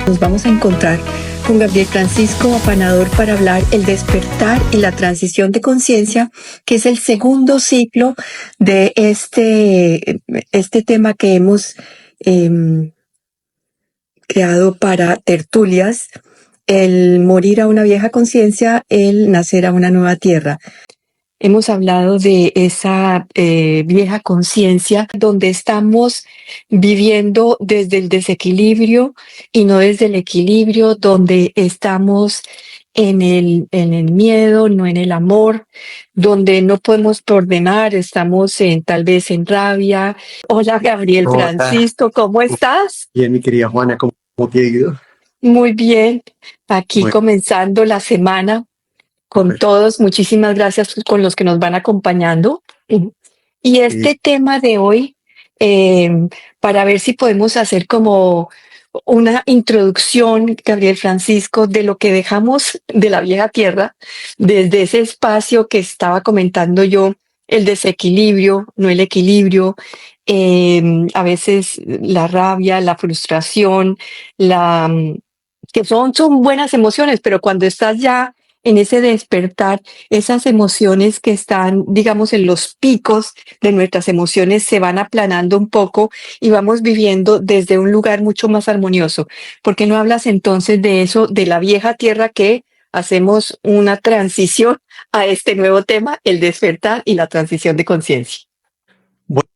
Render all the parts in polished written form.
Nos vamos a encontrar con Gabriel Francisco Apanador para hablar el despertar y la transición de conciencia, que es el segundo ciclo de este tema que hemos creado para tertulias, el morir a una vieja conciencia, el nacer a una nueva tierra. Hemos hablado de esa vieja conciencia donde estamos viviendo desde el desequilibrio y no desde el equilibrio, donde estamos en el miedo, no en el amor, donde no podemos ordenar, estamos tal vez en rabia. Hola Gabriel Hola, Francisco, ¿cómo estás? bien, mi querida Juana, ¿cómo te ha ido? Muy bien, aquí Bueno, comenzando la semana con súper. todos. Muchísimas gracias con los que nos van acompañando. Y Sí, este tema de hoy, para ver si podemos hacer como una introducción, Gabriel Francisco, de lo que dejamos de la vieja tierra, desde ese espacio que estaba comentando yo, el desequilibrio, no el equilibrio, a veces la rabia, la frustración, la, que son buenas emociones, pero cuando estás ya en ese despertar, esas emociones que están, digamos, en los picos de nuestras emociones se van aplanando un poco y vamos viviendo desde un lugar mucho más armonioso. ¿Por qué no hablas entonces de eso, de la vieja tierra, que hacemos una transición a este nuevo tema, el despertar y la transición de conciencia? bu-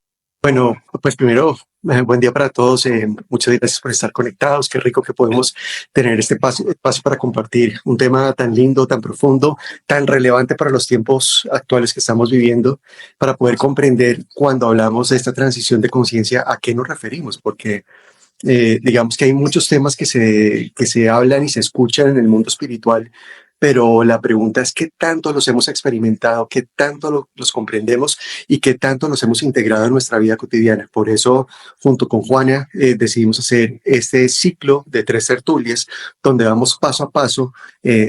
bueno, pues primero, buen día para todos. Muchas gracias por estar conectados. Qué rico que podemos tener este espacio para compartir un tema tan lindo, tan profundo, tan relevante para los tiempos actuales que estamos viviendo, para poder comprender cuando hablamos de esta transición de conciencia a qué nos referimos, porque digamos que hay muchos temas que se hablan y se escuchan en el mundo espiritual, pero la pregunta es qué tanto los hemos experimentado, qué tanto los comprendemos y qué tanto los hemos integrado en nuestra vida cotidiana. Por eso, junto con Juana, decidimos hacer este ciclo de 3 tertulias, donde vamos paso a paso.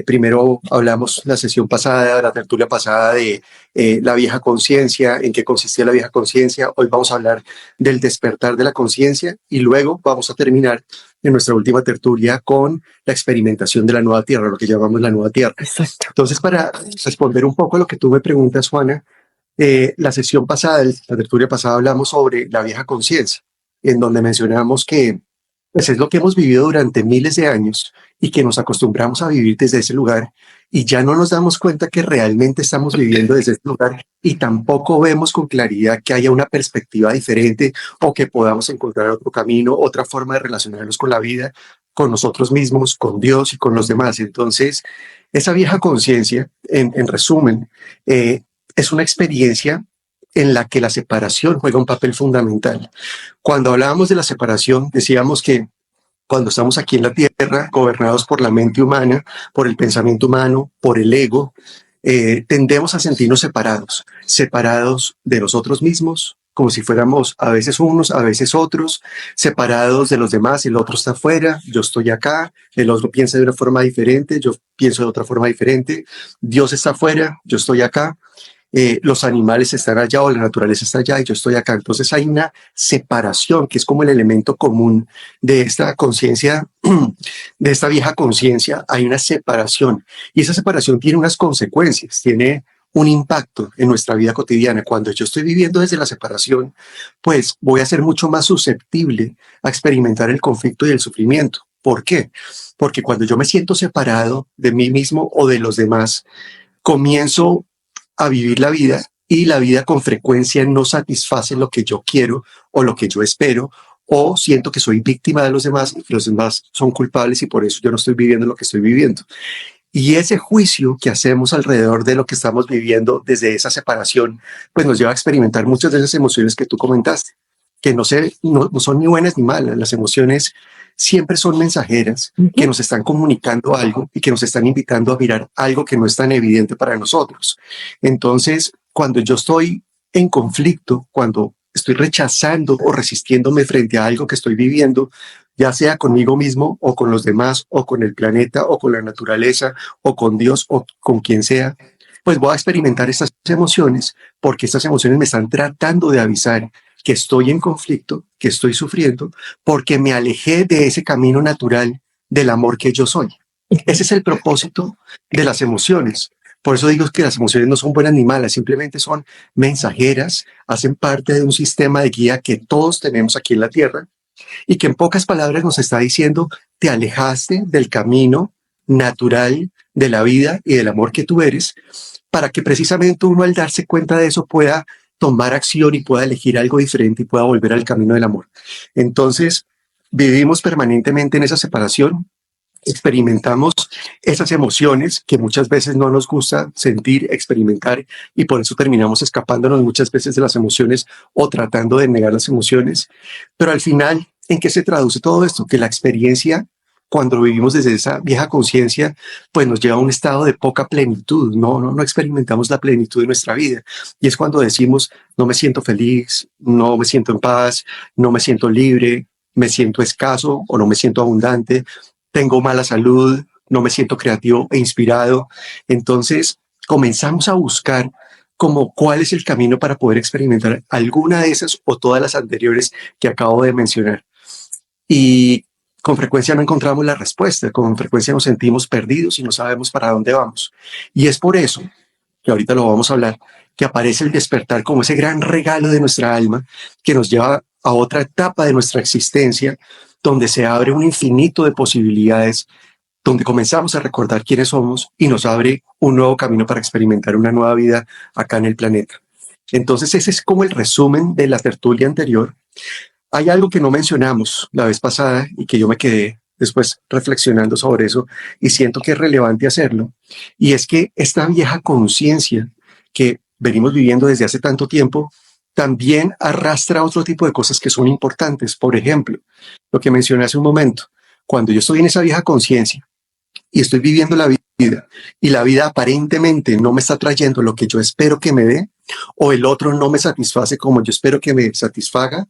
Primero hablamos la sesión pasada, la tertulia pasada de la vieja conciencia, en qué consistía la vieja conciencia. Hoy vamos a hablar del despertar de la conciencia y luego vamos a terminar en nuestra última tertulia con la experimentación de la nueva tierra, lo que llamamos la nueva tierra. Exacto. Entonces, para responder un poco a lo que tú me preguntas, Juana, la sesión pasada, la tertulia pasada, hablamos sobre la vieja conciencia, en donde mencionamos que pues es lo que hemos vivido durante miles de años y que nos acostumbramos a vivir desde ese lugar y ya no nos damos cuenta que realmente estamos viviendo desde ese lugar y tampoco vemos con claridad que haya una perspectiva diferente o que podamos encontrar otro camino, otra forma de relacionarnos con la vida, con nosotros mismos, con Dios y con los demás. Entonces, esa vieja conciencia, en resumen, es una experiencia en la que la separación juega un papel fundamental. Cuando hablábamos de la separación, decíamos que cuando estamos aquí en la Tierra, gobernados por la mente humana, por el pensamiento humano, por el ego, tendemos a sentirnos separados, separados de nosotros mismos, como si fuéramos a veces unos, a veces otros, separados de los demás, el otro está afuera, yo estoy acá, el otro piensa de una forma diferente, yo pienso de otra forma diferente, Dios está afuera, yo estoy acá. Los animales están allá o la naturaleza está allá y yo estoy acá. Entonces hay una separación que es como el elemento común de esta conciencia, de esta vieja conciencia. Hay una separación y esa separación tiene unas consecuencias, tiene un impacto en nuestra vida cotidiana. Cuando yo estoy viviendo desde la separación, pues voy a ser mucho más susceptible a experimentar el conflicto y el sufrimiento. ¿Por qué? Porque cuando yo me siento separado de mí mismo o de los demás, comienzo a vivir la vida y la vida con frecuencia no satisface lo que yo quiero o lo que yo espero, o siento que soy víctima de los demás y que los demás son culpables y por eso yo no estoy viviendo lo que estoy viviendo. Y ese juicio que hacemos alrededor de lo que estamos viviendo desde esa separación, pues nos lleva a experimentar muchas de esas emociones que tú comentaste, que no son ni buenas ni malas. Las emociones siempre son mensajeras que nos están comunicando algo y que nos están invitando a mirar algo que no es tan evidente para nosotros. Entonces, cuando yo estoy en conflicto, cuando estoy rechazando o resistiéndome frente a algo que estoy viviendo, ya sea conmigo mismo o con los demás o con el planeta o con la naturaleza o con Dios o con quien sea, pues voy a experimentar estas emociones porque estas emociones me están tratando de avisar que estoy en conflicto, que estoy sufriendo, porque me alejé de ese camino natural del amor que yo soy. Ese es el propósito de las emociones. Por eso digo que las emociones no son buenas ni malas, simplemente son mensajeras, hacen parte de un sistema de guía que todos tenemos aquí en la Tierra y que en pocas palabras nos está diciendo, te alejaste del camino natural de la vida y del amor que tú eres, para que precisamente uno al darse cuenta de eso pueda tomar acción y pueda elegir algo diferente y pueda volver al camino del amor. Entonces, vivimos permanentemente en esa separación, experimentamos esas emociones que muchas veces no nos gusta sentir, experimentar, y por eso terminamos escapándonos muchas veces de las emociones o tratando de negar las emociones. Pero al final, ¿en qué se traduce todo esto? Que la experiencia, cuando vivimos desde esa vieja conciencia, pues nos lleva a un estado de poca plenitud. No experimentamos la plenitud de nuestra vida. Y es cuando decimos, no me siento feliz, no me siento en paz, no me siento libre, me siento escaso o no me siento abundante, tengo mala salud, no me siento creativo e inspirado. Entonces comenzamos a buscar como cuál es el camino para poder experimentar alguna de esas o todas las anteriores que acabo de mencionar. Y con frecuencia no encontramos la respuesta, con frecuencia nos sentimos perdidos y no sabemos para dónde vamos. Y es por eso, que ahorita lo vamos a hablar, que aparece el despertar como ese gran regalo de nuestra alma que nos lleva a otra etapa de nuestra existencia, donde se abre un infinito de posibilidades, donde comenzamos a recordar quiénes somos y nos abre un nuevo camino para experimentar una nueva vida acá en el planeta. Entonces ese es como el resumen de la tertulia anterior. Hay algo que no mencionamos la vez pasada y que yo me quedé después reflexionando sobre eso y siento que es relevante hacerlo, y es que esta vieja conciencia que venimos viviendo desde hace tanto tiempo también arrastra otro tipo de cosas que son importantes. Por ejemplo, lo que mencioné hace un momento, cuando yo estoy en esa vieja conciencia y estoy viviendo la vida y la vida aparentemente no me está trayendo lo que yo espero que me dé, o el otro no me satisface como yo espero que me satisfaga,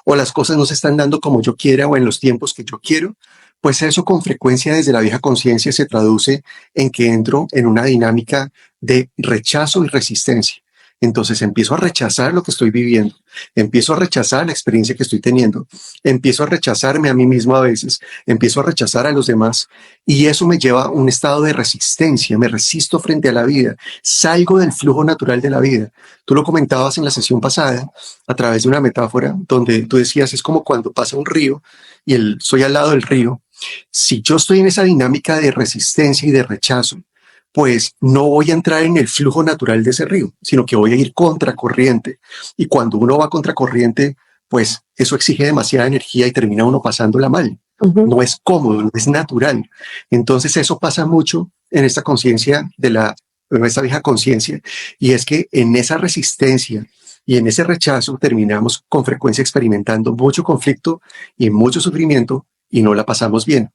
o las cosas no se están dando como yo quiera o en los tiempos que yo quiero, pues eso con frecuencia desde la vieja conciencia se traduce en que entro en una dinámica de rechazo y resistencia. Entonces empiezo a rechazar lo que estoy viviendo, empiezo a rechazar la experiencia que estoy teniendo, empiezo a rechazarme a mí mismo a veces, empiezo a rechazar a los demás, y eso me lleva a un estado de resistencia, me resisto frente a la vida, salgo del flujo natural de la vida. Tú lo comentabas en la sesión pasada a través de una metáfora donde tú decías, es como cuando pasa un río y soy al lado del río. Si yo estoy en esa dinámica de resistencia y de rechazo, pues no voy a entrar en el flujo natural de ese río, sino que voy a ir contracorriente. Y cuando uno va contracorriente, pues eso exige demasiada energía y termina uno pasándola mal. No es cómodo, no es natural. Entonces eso pasa mucho en esta conciencia en esta vieja conciencia, y es que en esa resistencia y en ese rechazo terminamos con frecuencia experimentando mucho conflicto y mucho sufrimiento y no la pasamos bien.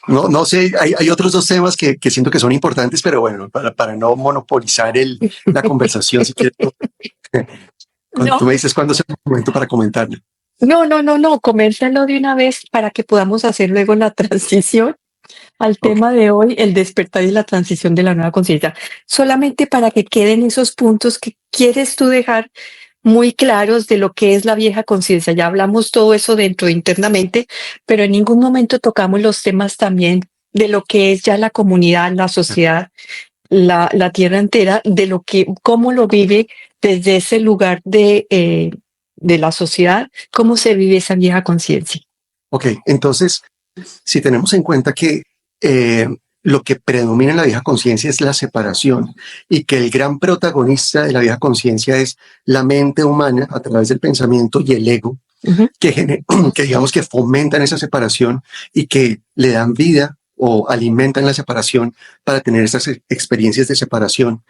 No sé, hay otros dos temas que siento que son importantes, pero bueno, para no monopolizar la conversación, si quieres, cuando tú me dices cuándo es el momento para comentarlo. No, coméntalo de una vez para que podamos hacer luego la transición al tema de hoy, el despertar y la transición de la nueva conciencia. Solamente para que queden esos puntos que quieres tú dejar muy claros de lo que es la vieja conciencia. Ya hablamos todo eso dentro internamente, pero en ningún momento tocamos los temas también de lo que es ya la comunidad, la sociedad, la tierra entera, de lo que, cómo lo vive desde ese lugar de la sociedad, cómo se vive esa vieja conciencia. Ok, entonces, si tenemos en cuenta que lo que predomina en la vieja conciencia es la separación y que el gran protagonista de la vieja conciencia es la mente humana a través del pensamiento y el ego, que digamos que fomentan esa separación y que le dan vida o alimentan la separación para tener esas experiencias de separación,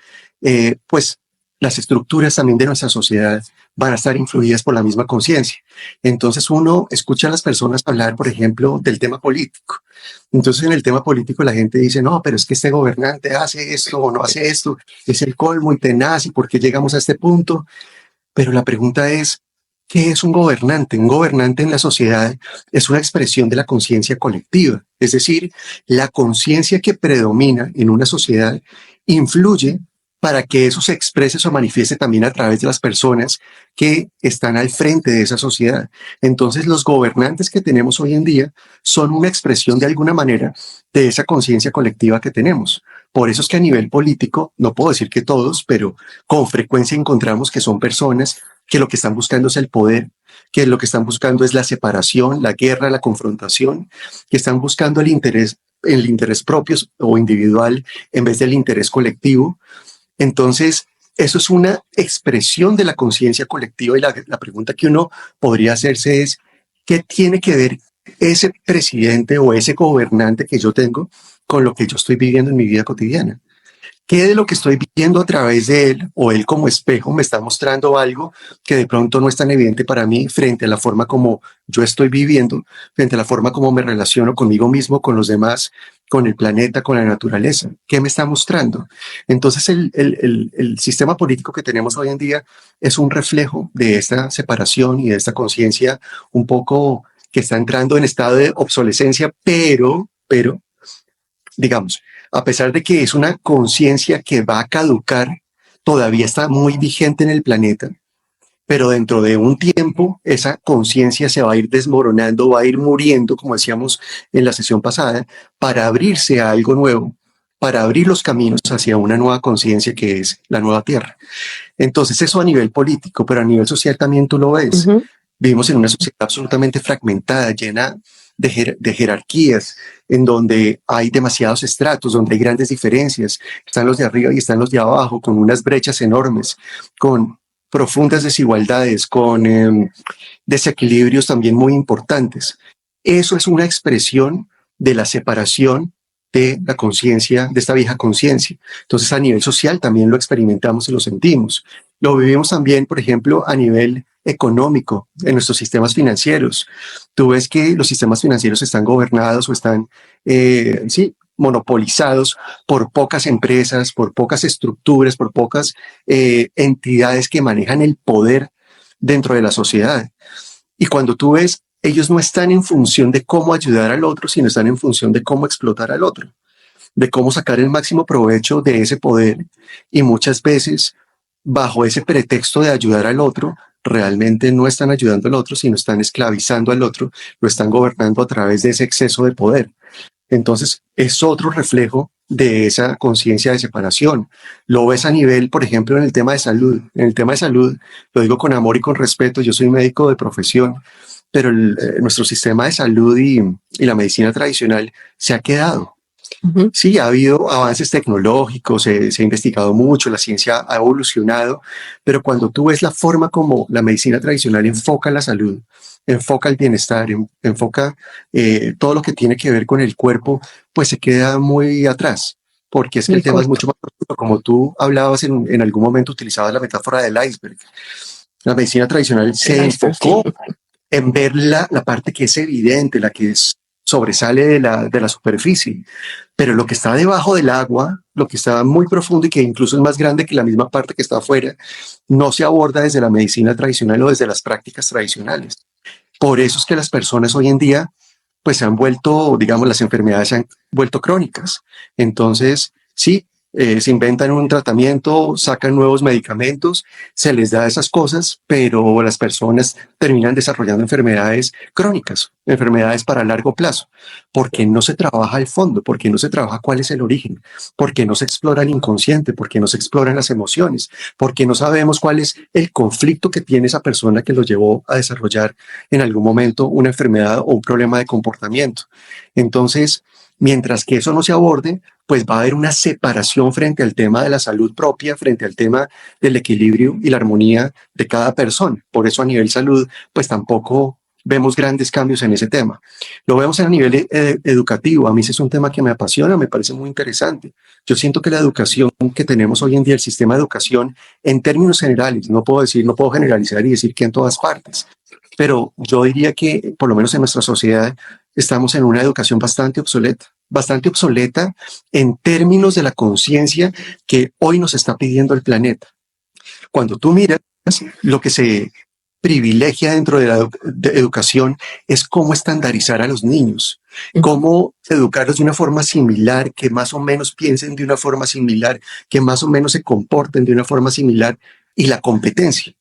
pues las estructuras también de nuestra sociedad van a estar influidas por la misma conciencia. Entonces uno escucha a las personas hablar, por ejemplo, del tema político. Entonces en el tema político la gente dice, no, pero es que este gobernante hace esto o no hace esto, es el colmo y tenaz, ¿y por qué llegamos a este punto? Pero la pregunta es, ¿qué es un gobernante? Un gobernante en la sociedad es una expresión de la conciencia colectiva, es decir, la conciencia que predomina en una sociedad influye para que eso se exprese o manifieste también a través de las personas que están al frente de esa sociedad. Entonces, los gobernantes que tenemos hoy en día son una expresión de alguna manera de esa conciencia colectiva que tenemos. Por eso es que a nivel político, no puedo decir que todos, pero con frecuencia encontramos que son personas que lo que están buscando es el poder, que lo que están buscando es la separación, la guerra, la confrontación, que están buscando el interés propio o individual en vez del interés colectivo. Entonces, eso es una expresión de la conciencia colectiva y la pregunta que uno podría hacerse es, ¿qué tiene que ver ese presidente o ese gobernante que yo tengo con lo que yo estoy viviendo en mi vida cotidiana? ¿Qué de lo que estoy viendo a través de él o él como espejo me está mostrando algo que de pronto no es tan evidente para mí frente a la forma como yo estoy viviendo, frente a la forma como me relaciono conmigo mismo, con los demás, con el planeta, con la naturaleza? ¿Qué me está mostrando? Entonces el sistema político que tenemos hoy en día es un reflejo de esta separación y de esta conciencia un poco que está entrando en estado de obsolescencia, pero digamos, a pesar de que es una conciencia que va a caducar, todavía está muy vigente en el planeta, pero dentro de un tiempo esa conciencia se va a ir desmoronando, va a ir muriendo, como decíamos en la sesión pasada, para abrirse a algo nuevo, para abrir los caminos hacia una nueva conciencia que es la nueva Tierra. Entonces eso a nivel político, pero a nivel social también tú lo ves. Ujú. Vivimos en una sociedad absolutamente fragmentada, llena de jerarquías, en donde hay demasiados estratos, donde hay grandes diferencias. Están los de arriba y están los de abajo, con unas brechas enormes, con profundas desigualdades, con desequilibrios también muy importantes. Eso es una expresión de la separación de la conciencia, de esta vieja conciencia. Entonces, a nivel social también lo experimentamos y lo sentimos. Lo vivimos también, por ejemplo, a nivel económico, en nuestros sistemas financieros. Tú ves que los sistemas financieros están gobernados o están, sí, monopolizados por pocas empresas, por pocas estructuras, por pocas entidades que manejan el poder dentro de la sociedad. Y cuando tú ves, ellos no están en función de cómo ayudar al otro, sino están en función de cómo explotar al otro, de cómo sacar el máximo provecho de ese poder. Y muchas veces, bajo ese pretexto de ayudar al otro, realmente no están ayudando al otro, sino están esclavizando al otro, lo están gobernando a través de ese exceso de poder. Entonces, es otro reflejo de esa conciencia de separación. Lo ves a nivel, por ejemplo, en el tema de salud. En el tema de salud, lo digo con amor y con respeto, yo soy médico de profesión, pero nuestro sistema de salud y la medicina tradicional se ha quedado. Ujú. Sí, ha habido avances tecnológicos, se ha investigado mucho, la ciencia ha evolucionado, pero cuando tú ves la forma como la medicina tradicional enfoca la salud, enfoca el bienestar, enfoca todo lo que tiene que ver con el cuerpo, pues se queda muy atrás, porque es que el Muy tema es corto. mucho más profundo. Como tú hablabas en algún momento, utilizabas la metáfora del iceberg. La medicina tradicional se El iceberg, sí. enfocó en ver la parte que es evidente, la que sobresale de la superficie, pero lo que está debajo del agua, lo que está muy profundo y que incluso es más grande que la misma parte que está afuera, no se aborda desde la medicina tradicional o desde las prácticas tradicionales. Por eso es que las personas hoy en día pues se han vuelto, digamos, las enfermedades se han vuelto crónicas. Entonces, sí, se inventan un tratamiento, sacan nuevos medicamentos, se les da esas cosas, pero las personas terminan desarrollando enfermedades crónicas, enfermedades para largo plazo, porque no se trabaja el fondo, porque no se trabaja cuál es el origen, porque no se explora el inconsciente, porque no se exploran las emociones, porque no sabemos cuál es el conflicto que tiene esa persona que lo llevó a desarrollar en algún momento una enfermedad o un problema de comportamiento. Entonces, mientras que eso no se aborde, pues va a haber una separación frente al tema de la salud propia, frente al tema del equilibrio y la armonía de cada persona. Por eso a nivel salud, pues tampoco vemos grandes cambios en ese tema. Lo vemos a nivel educativo. A mí ese es un tema que me apasiona, me parece muy interesante. Yo siento que la educación que tenemos hoy en día, el sistema de educación, en términos generales, no puedo decir, no puedo generalizar y decir que en todas partes, pero yo diría que por lo menos en nuestra sociedad estamos en una educación bastante obsoleta en términos de la conciencia que hoy nos está pidiendo el planeta. Cuando tú miras lo que se privilegia dentro de la educación es cómo estandarizar a los niños, cómo educarlos de una forma similar, que más o menos piensen de una forma similar, que más o menos se comporten de una forma similar, y la competencia.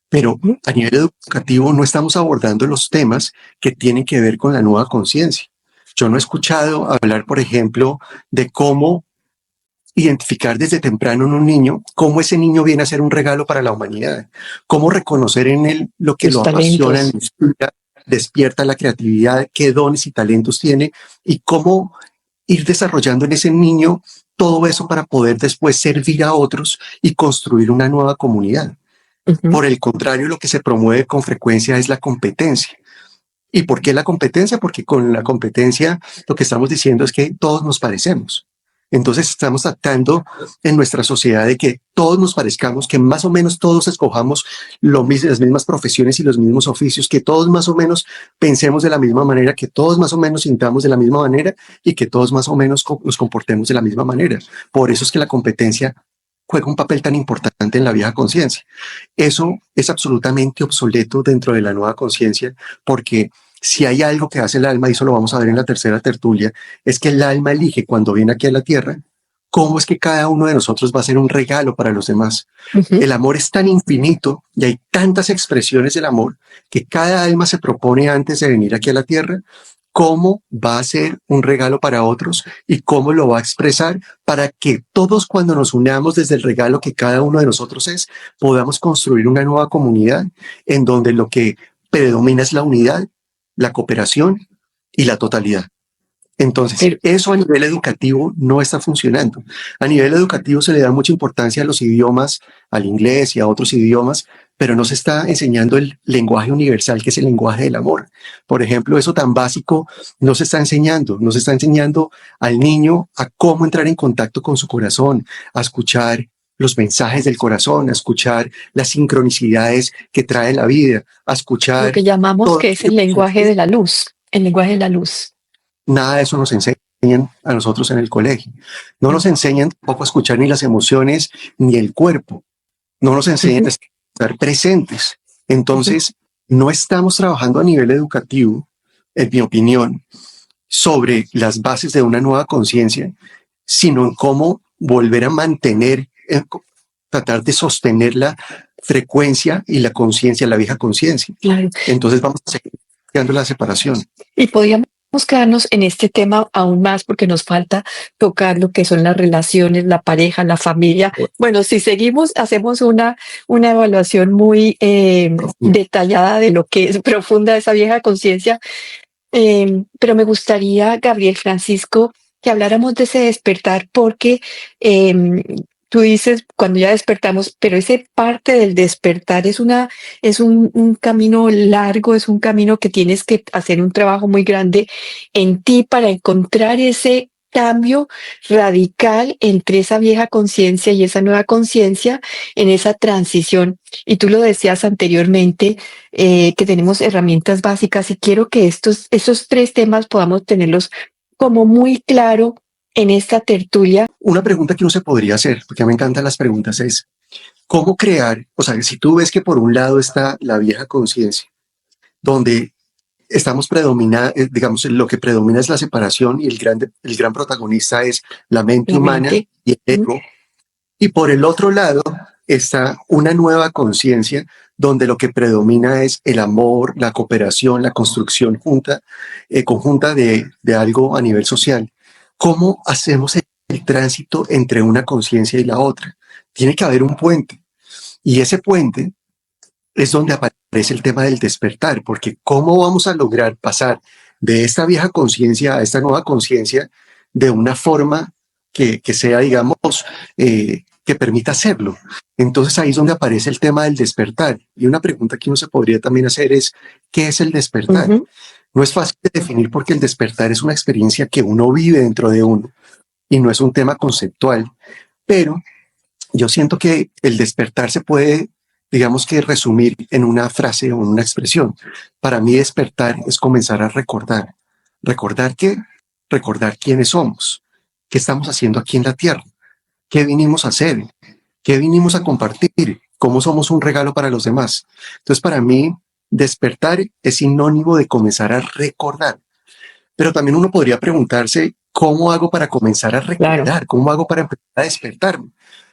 Pero a nivel educativo no estamos abordando los temas que tienen que ver con la nueva conciencia. Yo no he escuchado hablar, por ejemplo, de cómo identificar desde temprano en un niño cómo ese niño viene a ser un regalo para la humanidad, cómo reconocer en él lo que Los lo apasiona, talentos. despierta la creatividad, qué dones y talentos tiene, y cómo ir desarrollando en ese niño todo eso para poder después servir a otros y construir una nueva comunidad. Por el contrario, lo que se promueve con frecuencia es la competencia. ¿Y por qué la competencia? Porque con la competencia lo que estamos diciendo es que todos nos parecemos. Entonces estamos tratando en nuestra sociedad de que todos nos parezcamos, que más o menos todos escojamos las mismas profesiones y los mismos oficios, que todos más o menos pensemos de la misma manera, que todos más o menos sintamos de la misma manera y que todos más o menos nos comportemos de la misma manera. Por eso es que la competencia juega un papel tan importante en la vieja conciencia. Eso es absolutamente obsoleto dentro de la nueva conciencia, porque si hay algo que hace el alma, y eso lo vamos a ver en la tercera tertulia, es que el alma elige cuando viene aquí a la tierra cómo es que cada uno de nosotros va a ser un regalo para los demás. El amor es tan infinito y hay tantas expresiones del amor que cada alma se propone antes de venir aquí a la tierra cómo va a ser un regalo para otros y cómo lo va a expresar para que todos, cuando nos unamos desde el regalo que cada uno de nosotros es, podamos construir una nueva comunidad en donde lo que predomina es la unidad, la cooperación y la totalidad. Entonces, Pero, eso a nivel educativo no está funcionando. A nivel educativo se le da mucha importancia a los idiomas, al inglés y a otros idiomas, pero no se está enseñando el lenguaje universal, que es el lenguaje del amor. Por ejemplo, eso tan básico no se está enseñando. No se está enseñando al niño a cómo entrar en contacto con su corazón, a escuchar los mensajes del corazón, a escuchar las sincronicidades que trae la vida, a lo escuchar que llamamos todo. que es el lenguaje de la luz, el lenguaje de la luz. Nada de eso nos enseñan a nosotros en el colegio. No nos enseñan tampoco a escuchar ni las emociones ni el cuerpo. No nos enseñan a estar presentes. Entonces, no estamos trabajando a nivel educativo, en mi opinión, sobre las bases de una nueva conciencia, sino en cómo volver a mantener, tratar de sostener la frecuencia y la conciencia, la vieja conciencia. Claro. Entonces vamos a seguir creando la separación. Y podríamos quedarnos en este tema aún más porque nos falta tocar lo que son las relaciones, la pareja, la familia. Bueno, si seguimos, hacemos una evaluación muy detallada de lo que es profunda esa vieja conciencia. Pero me gustaría, Gabriel Francisco, que habláramos de ese despertar porque tú dices cuando ya despertamos, pero ese parte del despertar es un camino largo, es un camino que tienes que hacer un trabajo muy grande en ti para encontrar ese cambio radical entre esa vieja conciencia y esa nueva conciencia en esa transición. Y tú lo decías anteriormente, que tenemos herramientas básicas y quiero que esos tres temas podamos tenerlos como muy claro en esta tertulia. Una pregunta que uno se podría hacer, porque me encantan las preguntas, es ¿cómo crear? O sea, si tú ves que por un lado está la vieja conciencia, donde estamos digamos, lo que predomina es la separación y el gran protagonista es la mente humana y el ego. Y por el otro lado está una nueva conciencia donde lo que predomina es el amor, la cooperación, la construcción conjunta de algo a nivel social. ¿Cómo hacemos el tránsito entre una conciencia y la otra? Tiene que haber un puente. Y ese puente es donde aparece el tema del despertar, porque ¿cómo vamos a lograr pasar de esta vieja conciencia a esta nueva conciencia de una forma que sea, digamos, que permita hacerlo? Entonces ahí es donde aparece el tema del despertar. Y una pregunta que uno se podría también hacer es, ¿qué es el despertar? No es fácil de definir porque el despertar es una experiencia que uno vive dentro de uno y no es un tema conceptual, pero yo siento que el despertar se puede, digamos que resumir en una frase o en una expresión. Para mí despertar es comenzar a recordar. ¿Recordar qué? Recordar quiénes somos, qué estamos haciendo aquí en la tierra, qué vinimos a hacer, qué vinimos a compartir, cómo somos un regalo para los demás. Entonces, para mí, despertar es sinónimo de comenzar a recordar. Pero también uno podría preguntarse, ¿cómo hago para comenzar a Claro, recordar? ¿Cómo hago para empezar a despertarme?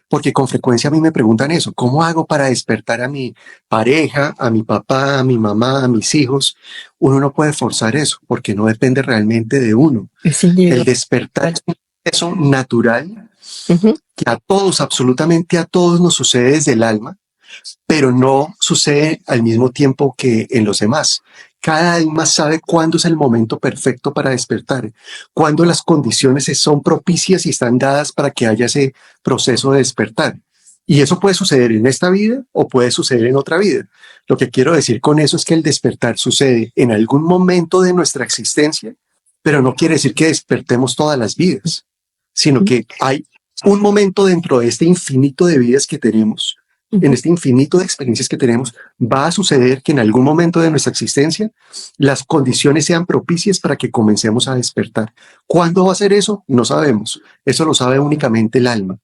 Porque con frecuencia a mí me preguntan eso, ¿cómo hago para despertar a mi pareja, a mi papá, a mi mamá, a mis hijos? Uno no puede forzar eso, porque no depende realmente de uno. es El individual. despertar es un proceso natural Ujú. que a todos, absolutamente a todos nos sucede desde el alma, pero no sucede al mismo tiempo que en los demás. Cada alma sabe cuándo es el momento perfecto para despertar, cuándo las condiciones son propicias y están dadas para que haya ese proceso de despertar. Y eso puede suceder en esta vida o puede suceder en otra vida. Lo que quiero decir con eso es que el despertar sucede en algún momento de nuestra existencia, pero no quiere decir que despertemos todas las vidas, sino que hay un momento dentro de este infinito de vidas que tenemos, en Ujú. este infinito de experiencias que tenemos, va a suceder que en algún momento de nuestra existencia las condiciones sean propicias para que comencemos a despertar. ¿Cuándo va a ser eso? No sabemos. Eso lo sabe únicamente el alma.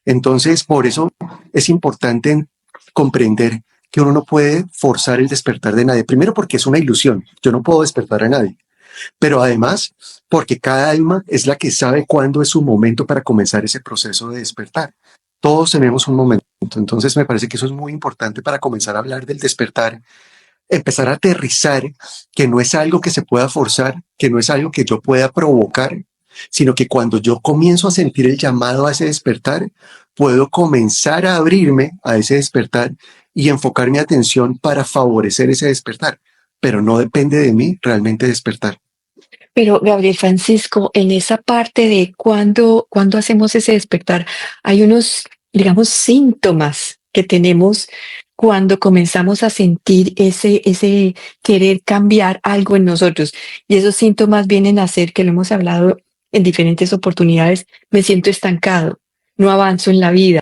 Entonces, por eso es importante comprender que uno no puede forzar el despertar de nadie. Primero porque es una ilusión. Yo no puedo despertar a nadie. Pero además porque cada alma es la que sabe cuándo es su momento para comenzar ese proceso de despertar. Todos tenemos un momento. Entonces me parece que eso es muy importante para comenzar a hablar del despertar, empezar a aterrizar que no es algo que se pueda forzar, que no es algo que yo pueda provocar, sino que cuando yo comienzo a sentir el llamado a ese despertar, puedo comenzar a abrirme a ese despertar y enfocar mi atención para favorecer ese despertar. Pero no depende de mí realmente despertar. Pero Gabriel Francisco, en esa parte de cuando hacemos ese despertar, hay unos, digamos, síntomas que tenemos cuando comenzamos a sentir ese querer cambiar algo en nosotros. Y esos síntomas vienen a ser, que lo hemos hablado en diferentes oportunidades, me siento estancado, no avanzo en la vida,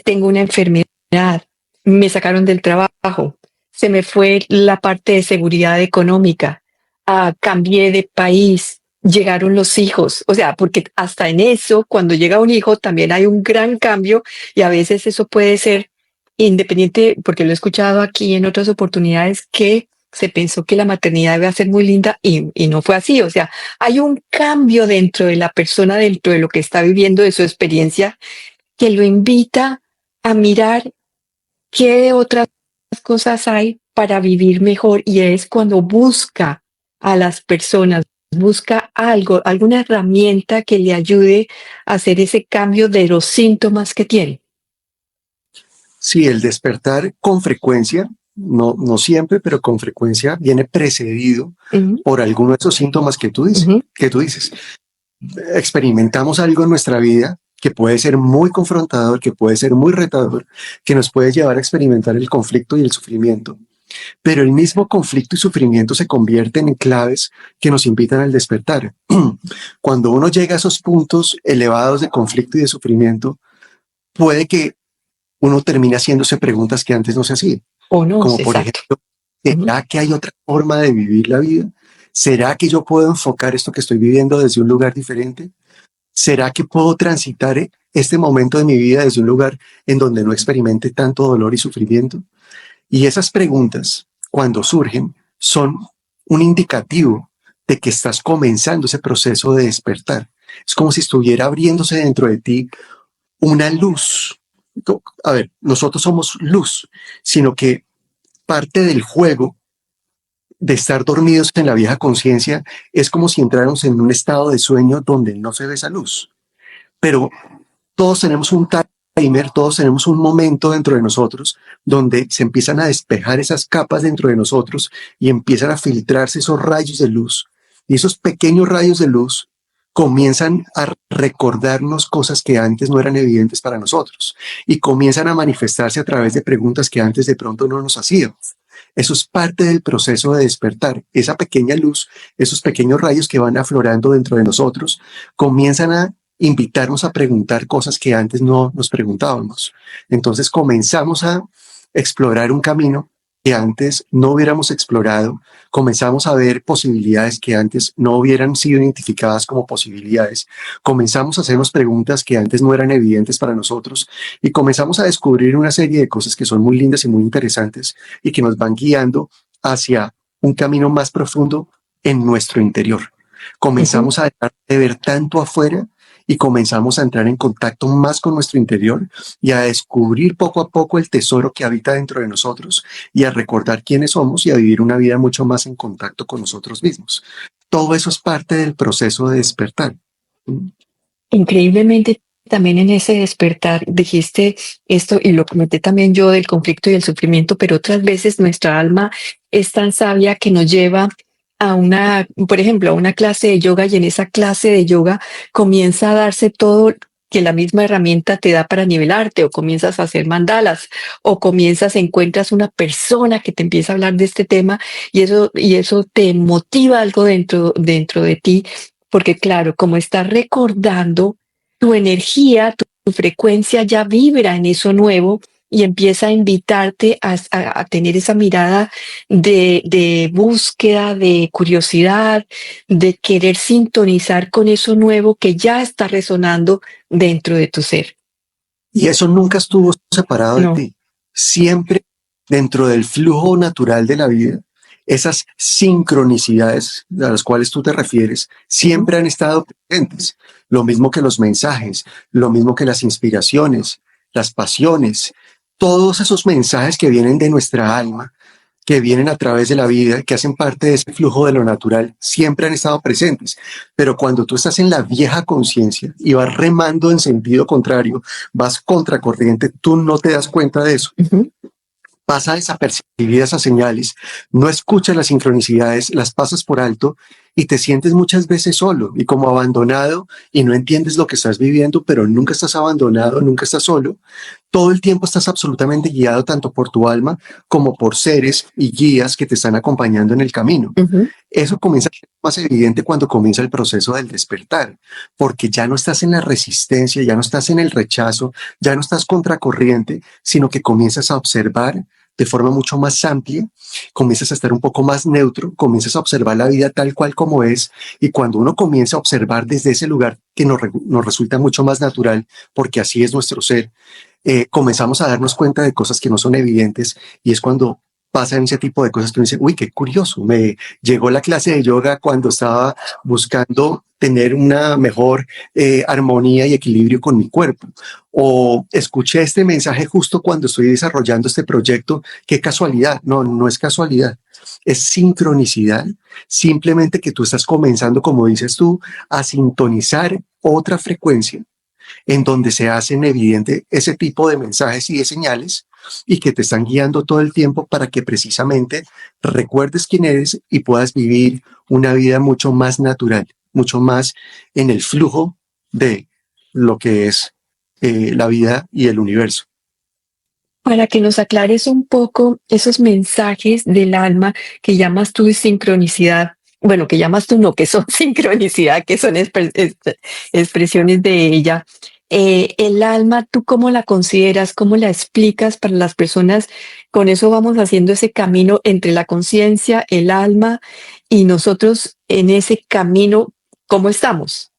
tengo una enfermedad, me sacaron del trabajo, se me fue la parte de seguridad económica, cambié de país, llegaron los hijos, o sea, porque hasta en eso, cuando llega un hijo, también hay un gran cambio y a veces eso puede ser independiente, porque lo he escuchado aquí en otras oportunidades, que se pensó que la maternidad iba a ser muy linda y no fue así, o sea, hay un cambio dentro de la persona, dentro de lo que está viviendo, de su experiencia, que lo invita a mirar qué otras cosas hay para vivir mejor y es cuando busca a las personas, busca algo, alguna herramienta que le ayude a hacer ese cambio de los síntomas que tiene. Sí, el despertar con frecuencia, no siempre, pero con frecuencia viene precedido Ujú, por alguno de esos síntomas ujú. que tú dices. Experimentamos algo en nuestra vida que puede ser muy confrontador, que puede ser muy retador, que nos puede llevar a experimentar el conflicto y el sufrimiento. Pero el mismo conflicto y sufrimiento se convierten en claves que nos invitan al despertar. Cuando uno llega a esos puntos elevados de conflicto y de sufrimiento, puede que uno termine haciéndose preguntas que antes no se hacía, O no, como por exacto. ejemplo, Ujú. ¿será que hay otra forma de vivir la vida? ¿Será que yo puedo enfocar esto que estoy viviendo desde un lugar diferente? ¿Será que puedo transitar este momento de mi vida desde un lugar en donde no experimente tanto dolor y sufrimiento? Y esas preguntas, cuando surgen, son un indicativo de que estás comenzando ese proceso de despertar. Es como si estuviera abriéndose dentro de ti una luz. A ver, nosotros somos luz, sino que parte del juego de estar dormidos en la vieja conciencia es como si entráramos en un estado de sueño donde no se ve esa luz. Pero todos tenemos un timer, todos tenemos un momento dentro de nosotros donde se empiezan a despejar esas capas dentro de nosotros y empiezan a filtrarse esos rayos de luz. Y esos pequeños rayos de luz comienzan a recordarnos cosas que antes no eran evidentes para nosotros y comienzan a manifestarse a través de preguntas que antes de pronto no nos hacíamos. Eso es parte del proceso de despertar. Esa pequeña luz, esos pequeños rayos que van aflorando dentro de nosotros, comienzan a invitarnos a preguntar cosas que antes no nos preguntábamos. Entonces comenzamos a explorar un camino que antes no hubiéramos explorado, comenzamos a ver posibilidades que antes no hubieran sido identificadas como posibilidades, comenzamos a hacernos preguntas que antes no eran evidentes para nosotros y comenzamos a descubrir una serie de cosas que son muy lindas y muy interesantes y que nos van guiando hacia un camino más profundo en nuestro interior. Ujú. Comenzamos a dejar de ver tanto afuera y comenzamos a entrar en contacto más con nuestro interior y a descubrir poco a poco el tesoro que habita dentro de nosotros y a recordar quiénes somos y a vivir una vida mucho más en contacto con nosotros mismos. Todo eso es parte del proceso de despertar. Increíblemente, también en ese despertar dijiste esto, y lo comenté también yo, del conflicto y el sufrimiento, pero otras veces nuestra alma es tan sabia que nos lleva a una, por ejemplo, a una clase de yoga, y en esa clase de yoga comienza a darse todo que la misma herramienta te da para nivelarte, o comienzas a hacer mandalas, o encuentras una persona que te empieza a hablar de este tema, y eso te motiva algo dentro de ti, porque claro, como estás recordando, tu energía, tu frecuencia ya vibra en eso nuevo y empieza a invitarte a tener esa mirada de búsqueda, de curiosidad, de querer sintonizar con eso nuevo que ya está resonando dentro de tu ser. Y eso nunca estuvo separado de No. ti. Siempre dentro del flujo natural de la vida, esas sincronicidades a las cuales tú te refieres Ujú. siempre han estado presentes. Lo mismo que los mensajes, lo mismo que las inspiraciones, las pasiones, todos esos mensajes que vienen de nuestra alma, que vienen a través de la vida, que hacen parte de ese flujo de lo natural, siempre han estado presentes. Pero cuando tú estás en la vieja conciencia y vas remando en sentido contrario, vas contracorriente, tú no te das cuenta de eso. Ujú. Pasa desapercibidas esas señales, no escuchas las sincronicidades, las pasas por alto y te sientes muchas veces solo y como abandonado y no entiendes lo que estás viviendo, pero nunca estás abandonado, nunca estás solo. Todo el tiempo estás absolutamente guiado tanto por tu alma como por seres y guías que te están acompañando en el camino. Ujú. Eso comienza a ser más evidente cuando comienza el proceso del despertar, porque ya no estás en la resistencia, ya no estás en el rechazo, ya no estás contracorriente, sino que comienzas a observar de forma mucho más amplia, comienzas a estar un poco más neutro, comienzas a observar la vida tal cual como es, y cuando uno comienza a observar desde ese lugar que nos resulta mucho más natural, porque así es nuestro ser, comenzamos a darnos cuenta de cosas que no son evidentes y es cuando pasan ese tipo de cosas que uno dice, uy, qué curioso, me llegó la clase de yoga cuando estaba buscando tener una mejor armonía y equilibrio con mi cuerpo. O escuché este mensaje justo cuando estoy desarrollando este proyecto, qué casualidad. No, no es casualidad, es sincronicidad. Simplemente que tú estás comenzando, como dices tú, a sintonizar otra frecuencia en donde se hacen evidente ese tipo de mensajes y de señales y que te están guiando todo el tiempo para que precisamente recuerdes quién eres y puedas vivir una vida mucho más natural, mucho más en el flujo de lo que es la vida y el universo. Para que nos aclares un poco esos mensajes del alma que llamas tú de sincronicidad, bueno, que llamas tú no, que son sincronicidad, que son expresiones de ella. El alma, ¿tú cómo la consideras? ¿Cómo la explicas para las personas? Con eso vamos haciendo ese camino entre la conciencia, el alma y nosotros en ese camino, ¿cómo estamos?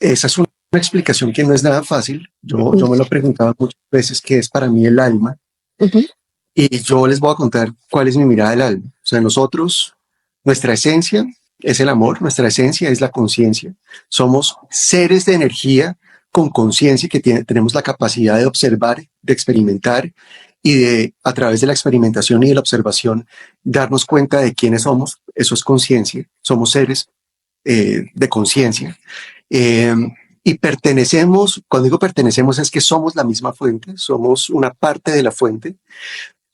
Esa es una explicación que no es nada fácil. Yo me lo preguntaba muchas veces qué es para mí el alma Ujú. y yo les voy a contar cuál es mi mirada del alma. O sea, nosotros, nuestra esencia es el amor, nuestra esencia es la conciencia. Somos seres de energía con conciencia que tenemos la capacidad de observar, de experimentar y de, a través de la experimentación y de la observación, darnos cuenta de quiénes somos. Eso es conciencia. Somos seres de conciencia. Eh, y pertenecemos, cuando digo pertenecemos es que somos la misma fuente, somos una parte de la fuente,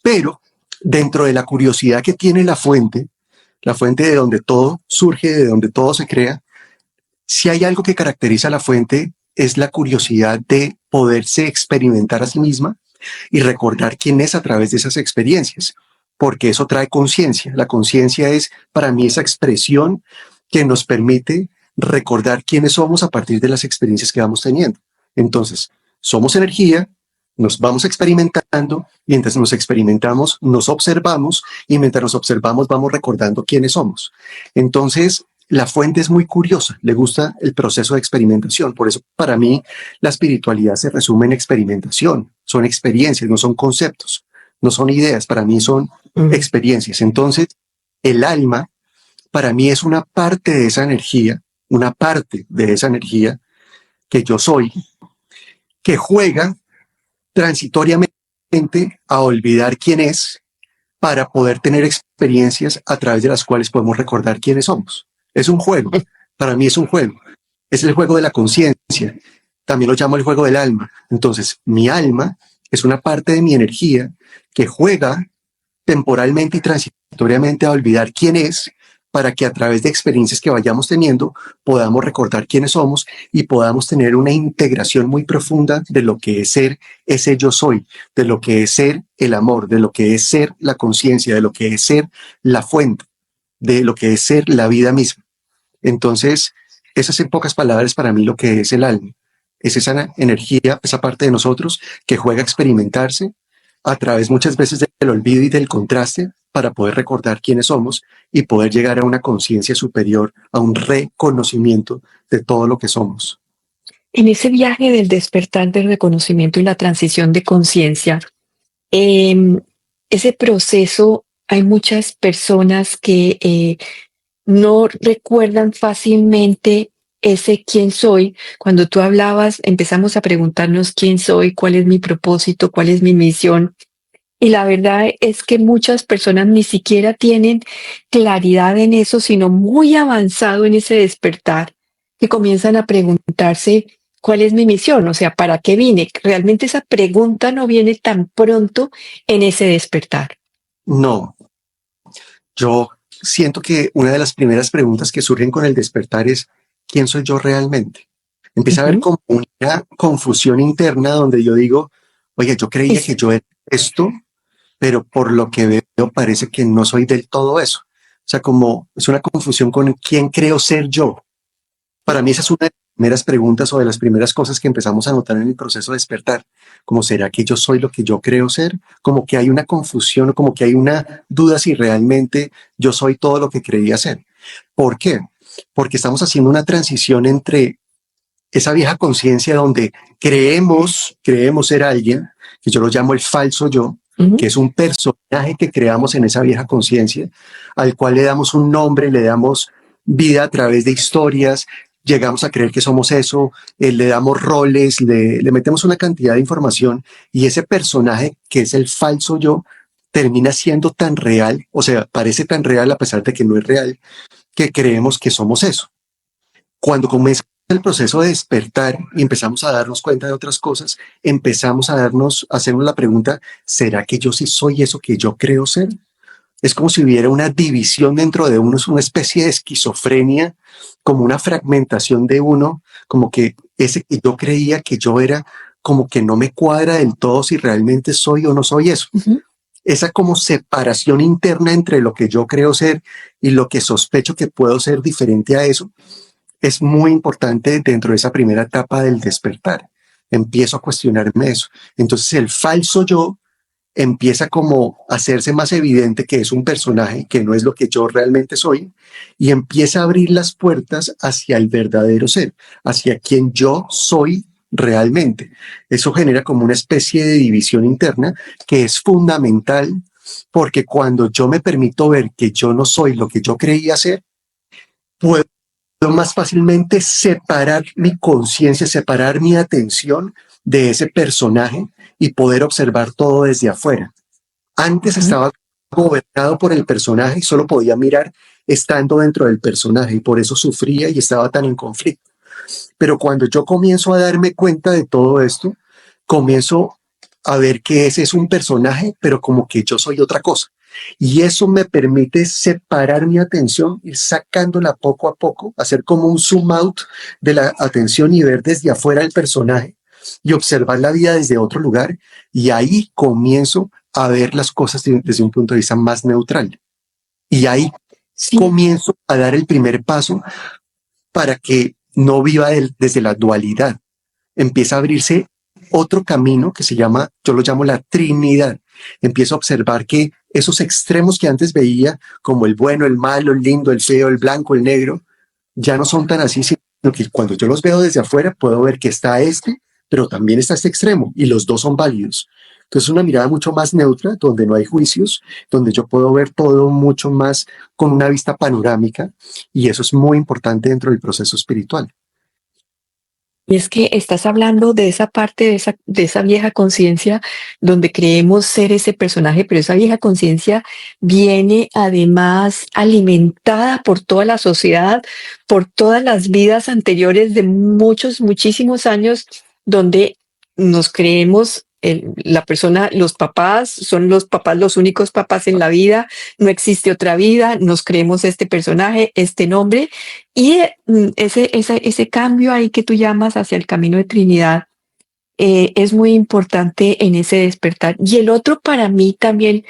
pero dentro de la curiosidad que tiene la fuente de donde todo surge, de donde todo se crea, si hay algo que caracteriza a la fuente es la curiosidad de poderse experimentar a sí misma y recordar quién es a través de esas experiencias, porque eso trae conciencia. La conciencia es para mí esa expresión que nos permite recordar quiénes somos a partir de las experiencias que vamos teniendo. Entonces, somos energía, Nos vamos experimentando y mientras nos experimentamos, nos observamos y mientras nos observamos vamos recordando quiénes somos. Entonces, la fuente es muy curiosa, le gusta el proceso de experimentación. Por eso, para mí, la espiritualidad se resume en experimentación. Son experiencias, no son conceptos, no son ideas, para mí son experiencias. Entonces, el alma, para mí, es una parte de esa energía, una parte de esa energía que yo soy, que juega transitoriamente a olvidar quién es para poder tener experiencias a través de las cuales podemos recordar quiénes somos. Es un juego, para mí es un juego, es el juego de la conciencia, también lo llamo el juego del alma. Entonces, mi alma es una parte de mi energía que juega temporalmente y transitoriamente a olvidar quién es para que a través de experiencias que vayamos teniendo podamos recordar quiénes somos y podamos tener una integración muy profunda de lo que es ser ese yo soy, de lo que es ser el amor, de lo que es ser la conciencia, de lo que es ser la fuente, de lo que es ser la vida misma. Entonces, esas en pocas palabras para mí lo que es el alma. Es esa energía, esa parte de nosotros que juega a experimentarse a través muchas veces del olvido y del contraste para poder recordar quiénes somos y poder llegar a una conciencia superior, a un reconocimiento de todo lo que somos. En ese viaje del despertar del reconocimiento y la transición de conciencia, ese proceso, hay muchas personas que no recuerdan fácilmente ese quién soy. Cuando tú hablabas, empezamos a preguntarnos quién soy, cuál es mi propósito, cuál es mi misión. Y la verdad es que muchas personas ni siquiera tienen claridad en eso, sino muy avanzado en ese despertar, que comienzan a preguntarse cuál es mi misión, o sea, ¿para qué vine? Realmente esa pregunta no viene tan pronto en ese despertar. No, yo siento que una de las primeras preguntas que surgen con el despertar es ¿quién soy yo realmente? Empieza a haber Ujú. como una confusión interna donde yo digo, oye, yo creía Es, que yo era esto, pero por lo que veo parece que no soy del todo eso. O sea, como es una confusión con quién creo ser yo. Para mí esa es una de las primeras preguntas o de las primeras cosas que empezamos a notar en el proceso de despertar. Como será que yo soy lo que yo creo ser, como que hay una confusión, como que hay una duda si realmente yo soy todo lo que creía ser. ¿Por qué? Porque estamos haciendo una transición entre esa vieja conciencia donde creemos ser alguien, que yo lo llamo el falso yo, ujú. que es un personaje que creamos en esa vieja conciencia, al cual le damos un nombre, le damos vida a través de historias, llegamos a creer que somos eso, le damos roles, le metemos una cantidad de información y ese personaje que es el falso yo termina siendo tan real, o sea, parece tan real a pesar de que no es real, que creemos que somos eso. Cuando comienza el proceso de despertar y empezamos a darnos cuenta de otras cosas, empezamos a hacernos la pregunta, ¿será que yo sí soy eso que yo creo ser? Es como si hubiera una división dentro de uno, es una especie de esquizofrenia, como una fragmentación de uno, como que ese que yo creía que yo era, como que no me cuadra del todo si realmente soy o no soy eso. Ujú. Esa como separación interna entre lo que yo creo ser y lo que sospecho que puedo ser diferente a eso, es muy importante dentro de esa primera etapa del despertar. Empiezo a cuestionarme eso. Entonces el falso yo empieza como a hacerse más evidente que es un personaje, que no es lo que yo realmente soy, y empieza a abrir las puertas hacia el verdadero ser, hacia quien yo soy realmente. Eso genera como una especie de división interna que es fundamental porque cuando yo me permito ver que yo no soy lo que yo creía ser, puedo más fácilmente separar mi conciencia, separar mi atención de ese personaje y poder observar todo desde afuera. Antes Ujú. estaba gobernado por el personaje y solo podía mirar estando dentro del personaje y por eso sufría y estaba tan en conflicto. Pero cuando yo comienzo a darme cuenta de todo esto, comienzo a ver que ese es un personaje, pero como que yo soy otra cosa. Y eso me permite separar mi atención, ir sacándola poco a poco, hacer como un zoom out de la atención y ver desde afuera el personaje y observar la vida desde otro lugar. Y ahí comienzo a ver las cosas desde un punto de vista más neutral. Y ahí Sí, comienzo a dar el primer paso para que no viva desde la dualidad. Empieza a abrirse otro camino que se llama, yo lo llamo la Trinidad. Empiezo a observar que esos extremos que antes veía, como el bueno, el malo, el lindo, el feo, el blanco, el negro, ya no son tan así, sino que cuando yo los veo desde afuera puedo ver que está este, pero también está este extremo y los dos son válidos. Entonces una mirada mucho más neutra, donde no hay juicios, donde yo puedo ver todo mucho más con una vista panorámica, y eso es muy importante dentro del proceso espiritual. Y es que estás hablando de esa parte, de esa vieja conciencia donde creemos ser ese personaje, pero esa vieja conciencia viene además alimentada por toda la sociedad, por todas las vidas anteriores de muchos, muchísimos años, donde nos creemos la persona, los papás, son los papás los únicos papás en la vida, no existe otra vida, nos creemos este personaje, este nombre, y ese cambio ahí que tú llamas hacia el camino de Trinidad es muy importante en ese despertar. Y el otro para mí también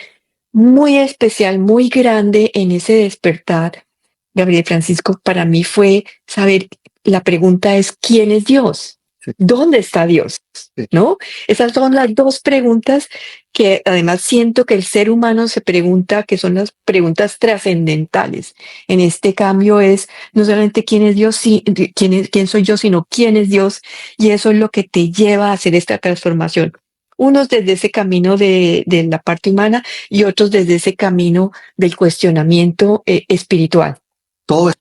muy especial, muy grande en ese despertar, Gabriel Francisco, para mí fue saber, la pregunta es, ¿quién es Dios? Sí, ¿Dónde está Dios? sí. ¿No? Esas son las dos preguntas que además siento que el ser humano se pregunta, que son las preguntas trascendentales. En este cambio es no solamente quién es Dios, quién soy yo, sino quién es Dios. Y eso es lo que te lleva a hacer esta transformación. Unos desde ese camino de la parte humana y otros desde ese camino del cuestionamiento espiritual. Todo esto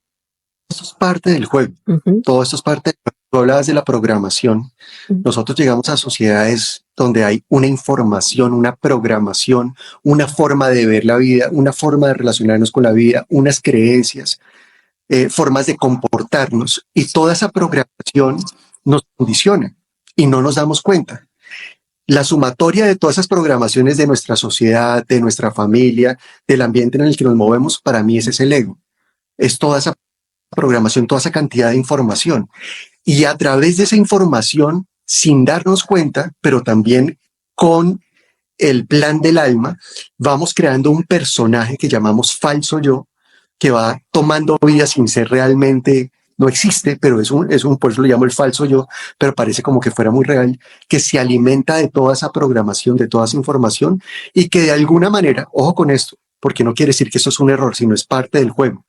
es parte del juego. Ujú, Todo esto es parte del juego. Tú hablabas de la programación. ujú. Nosotros llegamos a sociedades donde hay una información, una programación, una forma de ver la vida, una forma de relacionarnos con la vida, unas creencias, formas de comportarnos, y toda esa programación nos condiciona y no nos damos cuenta. La sumatoria de todas esas programaciones de nuestra sociedad, de nuestra familia, del ambiente en el que nos movemos, para mí ese es el ego. Es toda esa programación, toda esa cantidad de información. Y a través de esa información, sin darnos cuenta, pero también con el plan del alma, vamos creando un personaje que llamamos falso yo, que va tomando vida sin ser realmente, no existe, pero por eso lo llamo el falso yo, pero parece como que fuera muy real, que se alimenta de toda esa programación, de toda esa información, y que de alguna manera, ojo con esto, porque no quiere decir que eso es un error, sino es parte del juego.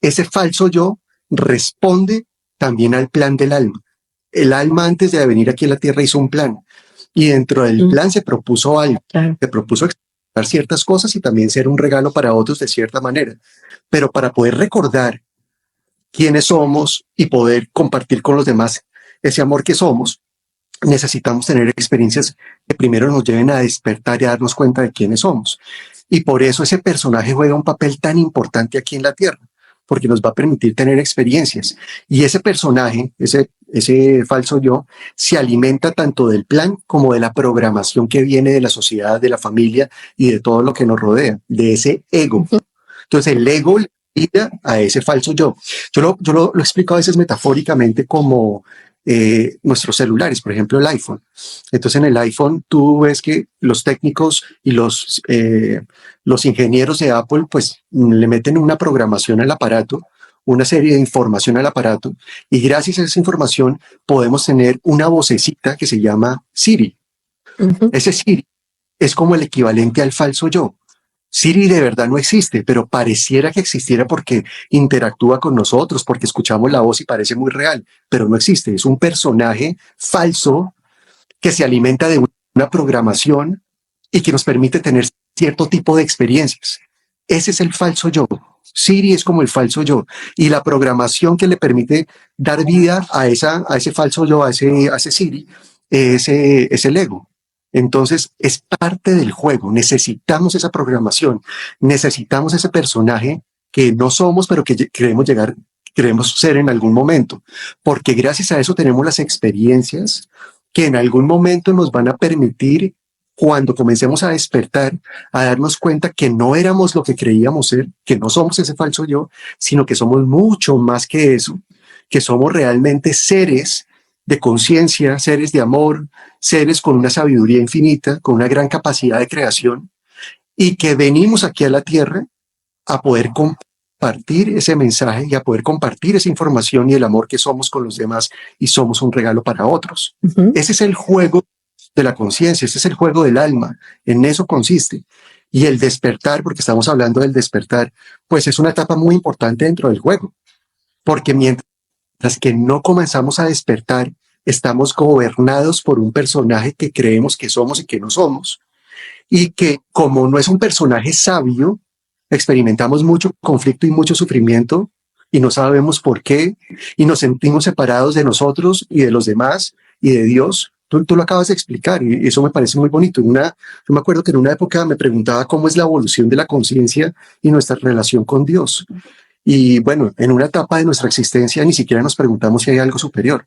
Ese falso yo responde también al plan del alma. El alma, antes de venir aquí a la tierra, hizo un plan, y dentro del plan se propuso algo, Claro. se propuso experimentar ciertas cosas y también ser un regalo para otros de cierta manera. Pero para poder recordar quiénes somos y poder compartir con los demás ese amor que somos, necesitamos tener experiencias que primero nos lleven a despertar y a darnos cuenta de quiénes somos. Y por eso ese personaje juega un papel tan importante aquí en la Tierra, porque nos va a permitir tener experiencias. Y ese personaje, ese falso yo, se alimenta tanto del plan como de la programación que viene de la sociedad, de la familia y de todo lo que nos rodea, de ese ego. Entonces el ego le da a ese falso yo. Yo lo explico a veces metafóricamente como nuestros celulares, por ejemplo el iPhone. Entonces en el iPhone tú ves que los técnicos y los ingenieros de Apple pues le meten una programación al aparato, una serie de información al aparato, y gracias a esa información podemos tener una vocecita que se llama Siri. Ujú. Ese Siri es como el equivalente al falso yo. Siri de verdad no existe, pero pareciera que existiera porque interactúa con nosotros, porque escuchamos la voz y parece muy real, pero no existe. Es un personaje falso que se alimenta de una programación y que nos permite tener cierto tipo de experiencias. Ese es el falso yo. Siri es como el falso yo, y la programación que le permite dar vida a ese falso yo, a ese Siri, es el ego. Entonces es parte del juego. Necesitamos esa programación, necesitamos ese personaje que no somos, pero que queremos ser en algún momento, porque gracias a eso tenemos las experiencias que en algún momento nos van a permitir, cuando comencemos a despertar, a darnos cuenta que no éramos lo que creíamos ser, que no somos ese falso yo, sino que somos mucho más que eso, que somos realmente seres de conciencia, seres de amor, seres con una sabiduría infinita, con una gran capacidad de creación, y que venimos aquí a la tierra a poder compartir compartir ese mensaje y a poder compartir esa información y el amor que somos con los demás y somos un regalo para otros. Ese es el juego de la conciencia, ese es el juego del alma, en eso consiste. Y el despertar, porque estamos hablando del despertar, pues es una etapa muy importante dentro del juego, porque mientras que no comenzamos a despertar, estamos gobernados por un personaje que creemos que somos y que no somos, y que como no es un personaje sabio, experimentamos mucho conflicto y mucho sufrimiento y no sabemos por qué y nos sentimos separados de nosotros y de los demás y de Dios. Tú lo acabas de explicar y eso me parece muy bonito. Yo me acuerdo que en una época me preguntaba cómo es la evolución de la conciencia y nuestra relación con Dios. Y bueno, en una etapa de nuestra existencia ni siquiera nos preguntamos si hay algo superior.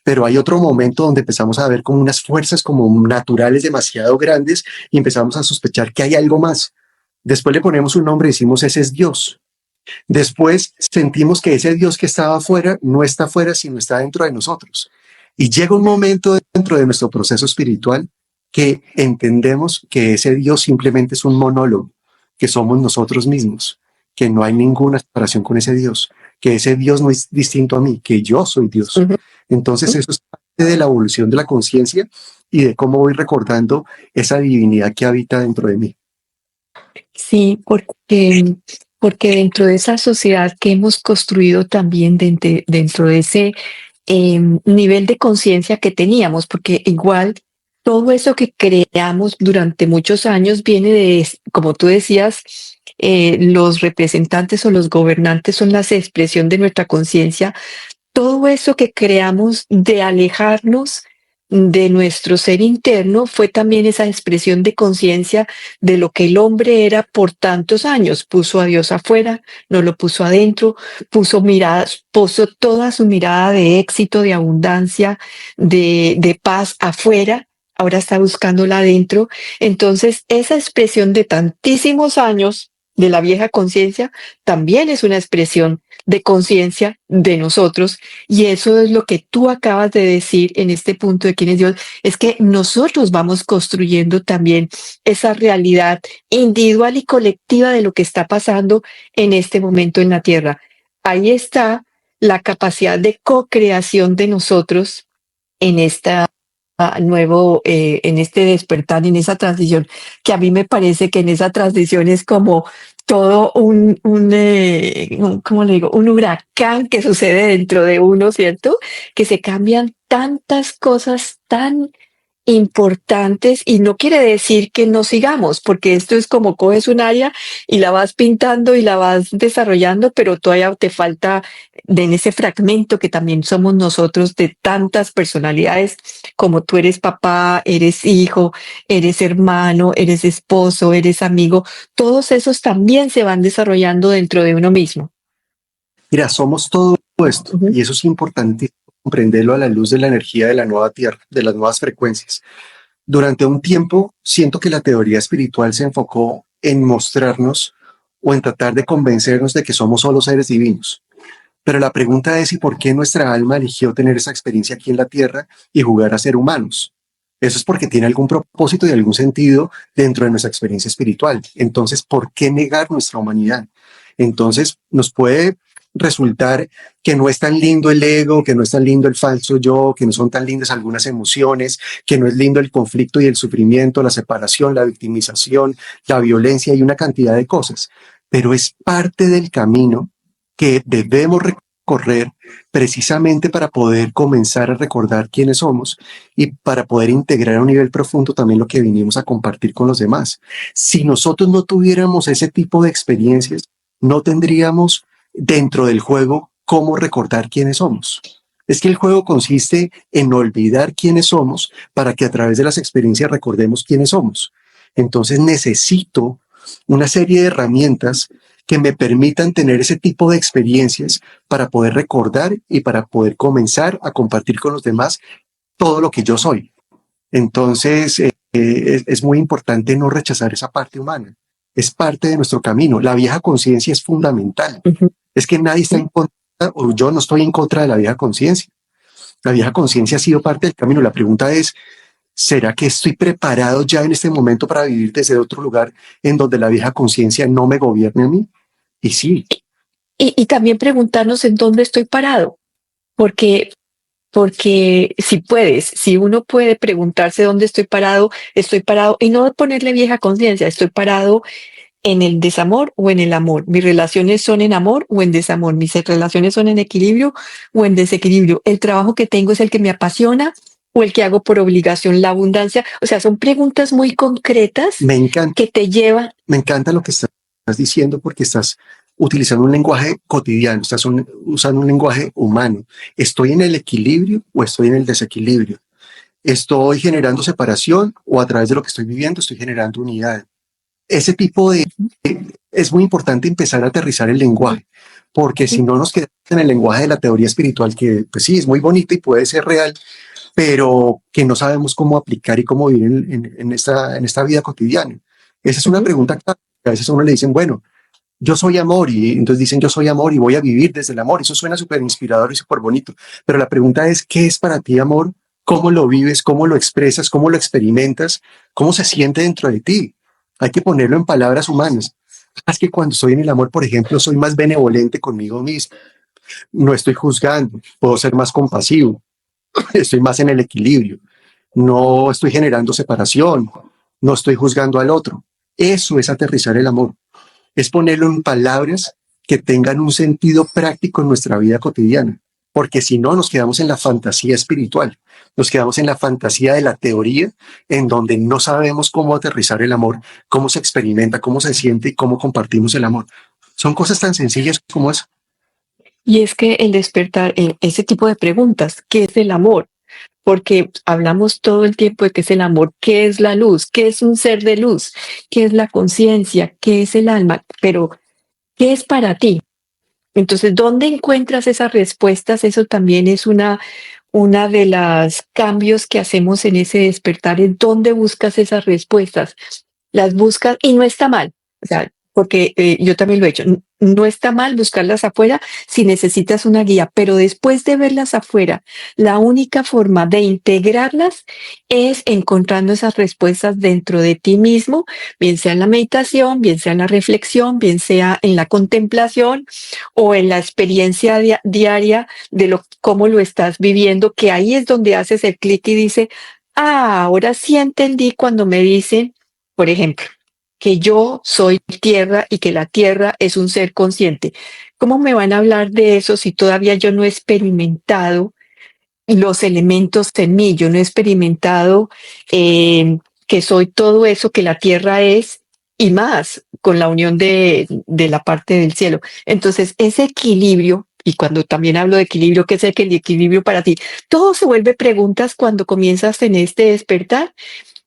Pero hay otro momento donde empezamos a ver como unas fuerzas como naturales demasiado grandes y empezamos a sospechar que hay algo más. Después le ponemos un nombre y decimos, ese es Dios. Después sentimos que ese Dios que estaba afuera no está afuera, sino está dentro de nosotros. Y llega un momento dentro de nuestro proceso espiritual que entendemos que ese Dios simplemente es un monólogo, que somos nosotros mismos, que no hay ninguna separación con ese Dios, que ese Dios no es distinto a mí, que yo soy Dios. Entonces eso es parte de la evolución de la conciencia y de cómo voy recordando esa divinidad que habita dentro de mí. Sí, porque dentro de esa sociedad que hemos construido también dentro de ese nivel de conciencia que teníamos, porque igual todo eso que creamos durante muchos años viene de, como tú decías, los representantes o los gobernantes son la expresión de nuestra conciencia. Todo eso que creamos de alejarnos de nuestro ser interno fue también esa expresión de conciencia de lo que el hombre era por tantos años. Puso a Dios afuera, no lo puso adentro, puso toda su mirada de éxito, de abundancia, de paz afuera. Ahora está buscándola adentro. Entonces, esa expresión de tantísimos años de la vieja conciencia también es una expresión de conciencia de nosotros, y eso es lo que tú acabas de decir en este punto de quién es Dios, es que nosotros vamos construyendo también esa realidad individual y colectiva de lo que está pasando en este momento en la Tierra. Ahí está la capacidad de co-creación de nosotros en esta en este despertar, en esa transición, que a mí me parece que en esa transición es como todo ¿cómo le digo? Un huracán que sucede dentro de uno, ¿cierto? Que se cambian tantas cosas tan importantes, y no quiere decir que no sigamos, porque esto es como coges un área y la vas pintando y la vas desarrollando, pero todavía te falta en ese fragmento que también somos nosotros de tantas personalidades, como tú eres papá, eres hijo, eres hermano, eres esposo, eres amigo, todos esos también se van desarrollando dentro de uno mismo. Mira, somos todo esto y eso es importante comprenderlo a la luz de la energía de la nueva Tierra, de las nuevas frecuencias. Durante un tiempo siento que la teoría espiritual se enfocó en mostrarnos o en tratar de convencernos de que somos solo seres divinos. Pero la pregunta es, ¿y por qué nuestra alma eligió tener esa experiencia aquí en la Tierra y jugar a ser humanos? Eso es porque tiene algún propósito y algún sentido dentro de nuestra experiencia espiritual. Entonces, ¿por qué negar nuestra humanidad? Entonces, nos puede resultar que no es tan lindo el ego, que no es tan lindo el falso yo, que no son tan lindas algunas emociones, que no es lindo el conflicto y el sufrimiento, la separación, la victimización, la violencia y una cantidad de cosas. Pero es parte del camino que debemos recorrer precisamente para poder comenzar a recordar quiénes somos y para poder integrar a un nivel profundo también lo que vinimos a compartir con los demás. Si nosotros no tuviéramos ese tipo de experiencias, no tendríamos dentro del juego cómo recordar quiénes somos. Es que el juego consiste en olvidar quiénes somos para que a través de las experiencias recordemos quiénes somos. Entonces necesito una serie de herramientas que me permitan tener ese tipo de experiencias para poder recordar y para poder comenzar a compartir con los demás todo lo que yo soy. Entonces, es muy importante no rechazar esa parte humana. Es parte de nuestro camino. La vieja conciencia es fundamental. Es que nadie está en contra, o yo no estoy en contra de la vieja conciencia. La vieja conciencia ha sido parte del camino. La pregunta es, ¿será que estoy preparado ya en este momento para vivir desde otro lugar en donde la vieja conciencia no me gobierne a mí? Y sí, y también preguntarnos en dónde estoy parado, porque porque si uno puede preguntarse dónde estoy parado y no ponerle vieja conciencia, estoy parado en el desamor o en el amor. Mis relaciones son en amor o en desamor. Mis relaciones son en equilibrio o en desequilibrio. El trabajo que tengo es el que me apasiona o el que hago por obligación. La abundancia, o sea, son preguntas muy concretas Me encanta, que te llevan. me encanta lo que estás diciendo porque estás utilizando un lenguaje cotidiano, usando un lenguaje humano. ¿Estoy en el equilibrio o estoy en el desequilibrio? ¿Estoy generando separación o a través de lo que estoy viviendo estoy generando unidad? Ese tipo de... Es muy importante empezar a aterrizar el lenguaje, porque si no nos quedamos en el lenguaje de la teoría espiritual, que pues sí, es muy bonito y puede ser real, pero que no sabemos cómo aplicar y cómo vivir en esta vida cotidiana. Esa es una pregunta que a veces a uno le dicen, bueno, yo soy amor, y entonces dicen yo soy amor y voy a vivir desde el amor. Eso suena súper inspirador y súper bonito, pero la pregunta es, ¿qué es para ti amor? ¿Cómo lo vives? ¿Cómo lo expresas? ¿Cómo lo experimentas? ¿Cómo se siente dentro de ti? Hay que ponerlo en palabras humanas. Es que cuando estoy en el amor, por ejemplo, soy más benevolente conmigo mismo. No estoy juzgando, puedo ser más compasivo, estoy más en el equilibrio. No estoy generando separación, no estoy juzgando al otro. Eso es aterrizar el amor, es ponerlo en palabras que tengan un sentido práctico en nuestra vida cotidiana, porque si no nos quedamos en la fantasía espiritual, nos quedamos en la fantasía de la teoría, en donde no sabemos cómo aterrizar el amor, cómo se experimenta, cómo se siente y cómo compartimos el amor. Son cosas tan sencillas como eso. Y es que el despertar, ese tipo de preguntas, ¿qué es el amor? Porque hablamos todo el tiempo de qué es el amor, qué es la luz, qué es un ser de luz, qué es la conciencia, qué es el alma, pero ¿qué es para ti? Entonces, ¿dónde encuentras esas respuestas? Eso también es una de las cambios que hacemos en ese despertar, es dónde buscas esas respuestas. Las buscas y no está mal, o sea, porque yo también lo he hecho. No está mal buscarlas afuera si necesitas una guía, pero después de verlas afuera, la única forma de integrarlas es encontrando esas respuestas dentro de ti mismo, bien sea en la meditación, bien sea en la reflexión, bien sea en la contemplación o en la experiencia diaria de cómo lo estás viviendo, que ahí es donde haces el clic y dice, ah, ahora sí entendí cuando me dicen, por ejemplo, que yo soy tierra y que la tierra es un ser consciente. ¿Cómo me van a hablar de eso si todavía yo no he experimentado los elementos en mí? Yo no he experimentado que soy todo eso que la tierra es y más con la unión de la parte del cielo. Entonces, ese equilibrio, y cuando también hablo de equilibrio, ¿qué es el equilibrio para ti? Todo se vuelve preguntas cuando comienzas en este despertar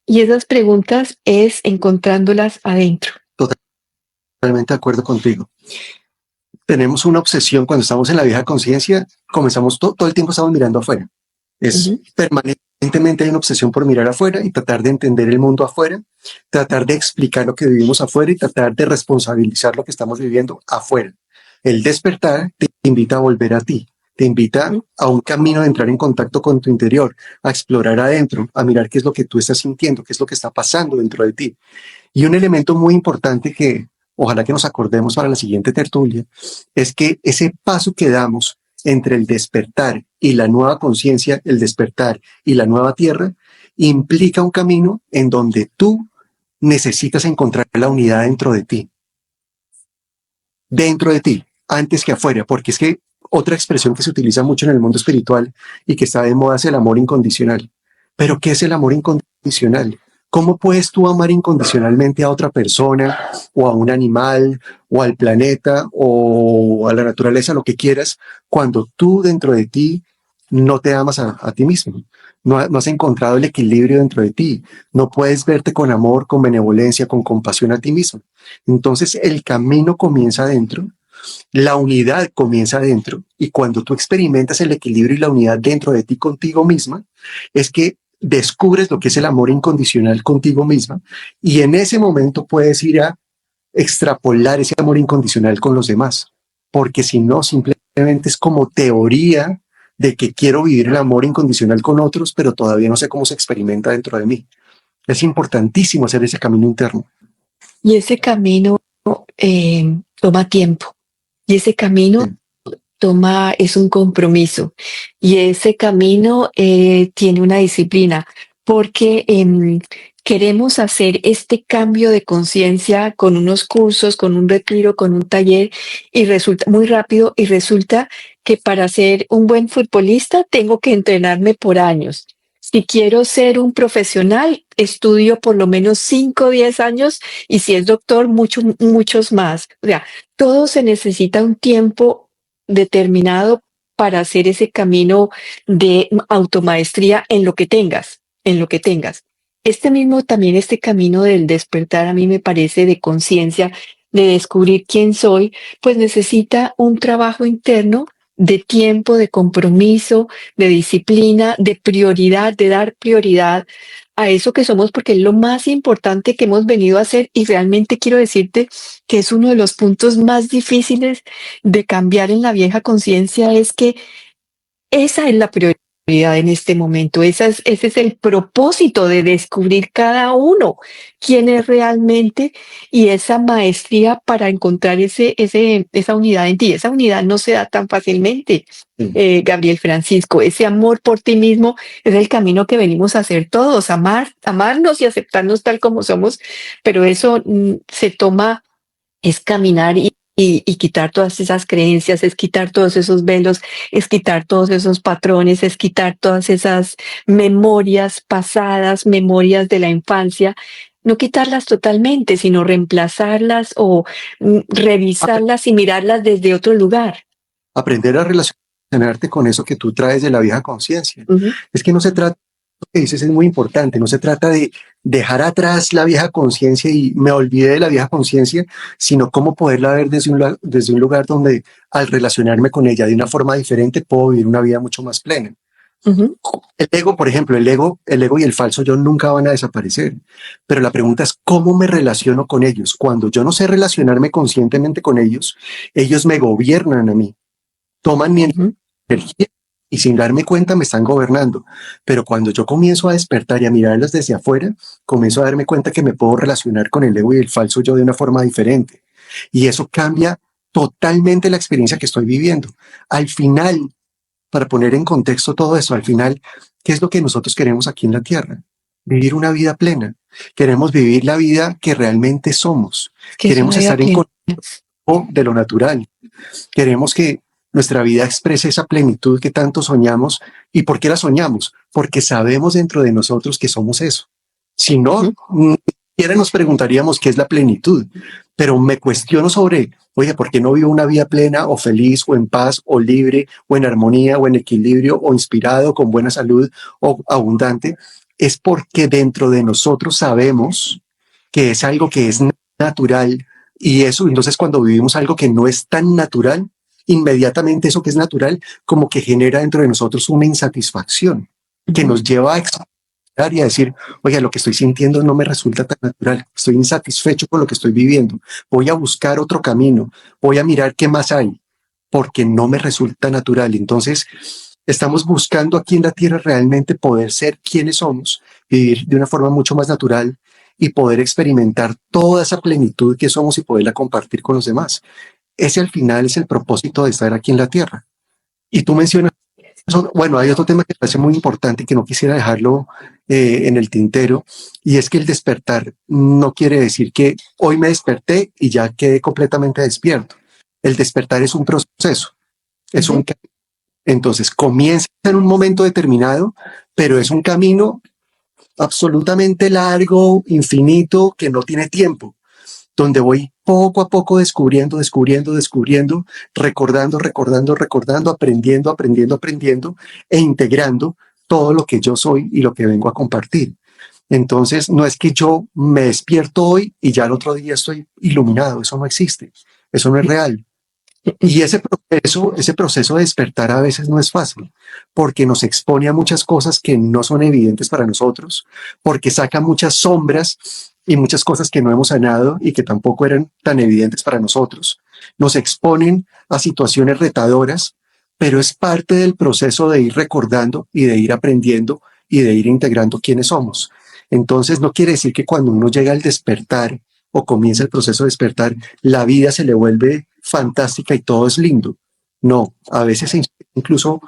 y esas preguntas es encontrándolas adentro. Totalmente de acuerdo contigo. Tenemos una obsesión cuando estamos en la vieja conciencia, comenzamos todo el tiempo estamos mirando afuera. Es Ujú. permanentemente hay una obsesión por mirar afuera y tratar de entender el mundo afuera, tratar de explicar lo que vivimos afuera y tratar de responsabilizar lo que estamos viviendo afuera. El despertar te invita a volver a ti, te invita a un camino de entrar en contacto con tu interior, a explorar adentro, a mirar qué es lo que tú estás sintiendo, qué es lo que está pasando dentro de ti. Y un elemento muy importante que ojalá que nos acordemos para la siguiente tertulia es que ese paso que damos entre el despertar y la nueva conciencia, el despertar y la nueva tierra, implica un camino en donde tú necesitas encontrar la unidad dentro de ti, antes que afuera, porque es que otra expresión que se utiliza mucho en el mundo espiritual y que está de moda es el amor incondicional. Pero ¿qué es el amor incondicional? ¿Cómo puedes tú amar incondicionalmente a otra persona o a un animal o al planeta o a la naturaleza, lo que quieras, cuando tú dentro de ti no te amas a ti mismo? No has encontrado el equilibrio dentro de ti. No puedes verte con amor, con benevolencia, con compasión a ti mismo. Entonces el camino comienza adentro, la unidad comienza adentro y cuando tú experimentas el equilibrio y la unidad dentro de ti contigo misma, es que descubres lo que es el amor incondicional contigo misma y en ese momento puedes ir a extrapolar ese amor incondicional con los demás, porque si no, simplemente es como teoría de que quiero vivir el amor incondicional con otros, pero todavía no sé cómo se experimenta dentro de mí. Es importantísimo hacer ese camino interno. Y ese camino toma tiempo. Y ese Sí. camino es un compromiso y ese camino tiene una disciplina porque queremos hacer este cambio de conciencia con unos cursos, con un retiro, con un taller y resulta muy rápido y resulta que para ser un buen futbolista tengo que entrenarme por años. Si quiero ser un profesional, estudio por lo menos 5 o 10 años y si es doctor, muchos más. O sea, todo se necesita un tiempo determinado para hacer ese camino de automaestría en lo que tengas, en lo que tengas. También este camino del despertar a mí me parece de conciencia, de descubrir quién soy, pues necesita un trabajo interno de tiempo, de compromiso, de disciplina, de prioridad, de dar prioridad a eso que somos, porque es lo más importante que hemos venido a hacer y realmente quiero decirte que es uno de los puntos más difíciles de cambiar en la vieja conciencia es que esa es la prioridad en este momento, ese es el propósito de descubrir cada uno quién es realmente y esa maestría para encontrar esa unidad en ti. Esa unidad no se da tan fácilmente, Sí. Gabriel Francisco. Ese amor por ti mismo es el camino que venimos a hacer todos, amarnos y aceptarnos tal como somos, pero eso se toma es caminar y quitar todas esas creencias, es quitar todos esos velos, es quitar todos esos patrones, es quitar todas esas memorias pasadas, memorias de la infancia, no quitarlas totalmente, sino reemplazarlas o Apre- revisarlas y mirarlas desde otro lugar. Aprender a relacionarte con eso que tú traes de la vieja conciencia. Ujú, Es que no se trata, lo que dices es muy importante, no se trata de dejar atrás la vieja conciencia y me olvidé de la vieja conciencia, sino cómo poderla ver desde un lugar donde al relacionarme con ella de una forma diferente puedo vivir una vida mucho más plena. ujú, El ego, por ejemplo, el ego y el falso yo nunca van a desaparecer, pero la pregunta es cómo me relaciono con ellos. Cuando yo no sé relacionarme conscientemente con ellos, ellos me gobiernan a mí, toman mi ujú, energía y sin darme cuenta me están gobernando. Pero cuando yo comienzo a despertar y a mirarlos desde afuera, comienzo a darme cuenta que me puedo relacionar con el ego y el falso yo de una forma diferente. Y eso cambia totalmente la experiencia que estoy viviendo. Al final, para poner en contexto todo eso, al final, ¿qué es lo que nosotros queremos aquí en la Tierra? Vivir una vida plena. Queremos vivir la vida que realmente somos. que es una Queremos vida estar en plena. contacto de lo natural. Queremos que nuestra vida exprese esa plenitud que tanto soñamos. ¿Y por qué la soñamos? Porque sabemos dentro de nosotros que somos eso. Si no, Ujú, ni siquiera nos preguntaríamos qué es la plenitud. Pero me cuestiono sobre, oye, ¿por qué no vivo una vida plena o feliz o en paz o libre o en armonía o en equilibrio o inspirado con buena salud o abundante? Es porque dentro de nosotros sabemos que es algo que es natural y eso, entonces cuando vivimos algo que no es tan natural, inmediatamente eso que es natural como que genera dentro de nosotros una insatisfacción que ujú, nos lleva a explorar y a decir, oye, lo que estoy sintiendo no me resulta tan natural, estoy insatisfecho con lo que estoy viviendo, voy a buscar otro camino, voy a mirar qué más hay, porque no me resulta natural. Entonces, estamos buscando aquí en la Tierra realmente poder ser quienes somos, vivir de una forma mucho más natural y poder experimentar toda esa plenitud que somos y poderla compartir con los demás. Ese al final es el propósito de estar aquí en la Tierra. Y tú mencionas, bueno, hay otro tema que me parece muy importante y que no quisiera dejarlo en el tintero, y es que el despertar no quiere decir que hoy me desperté y ya quedé completamente despierto. El despertar es un proceso, es un ujú. camino. Entonces comienza en un momento determinado, pero es un camino absolutamente largo, infinito, que no tiene tiempo, donde voy poco a poco descubriendo, recordando, aprendiendo e integrando todo lo que yo soy y lo que vengo a compartir. Entonces, no es que yo me despierto hoy y ya el otro día estoy iluminado, eso no existe, eso no es real. Y ese proceso de despertar a veces no es fácil, porque nos expone a muchas cosas que no son evidentes para nosotros, porque saca muchas sombras y muchas cosas que no hemos sanado y que tampoco eran tan evidentes para nosotros. Nos exponen a situaciones retadoras, pero es parte del proceso de ir recordando y de ir aprendiendo y de ir integrando quiénes somos. Entonces no quiere decir que cuando uno llega al despertar o comienza el proceso de despertar, la vida se le vuelve fantástica y todo es lindo. No, a veces incluso,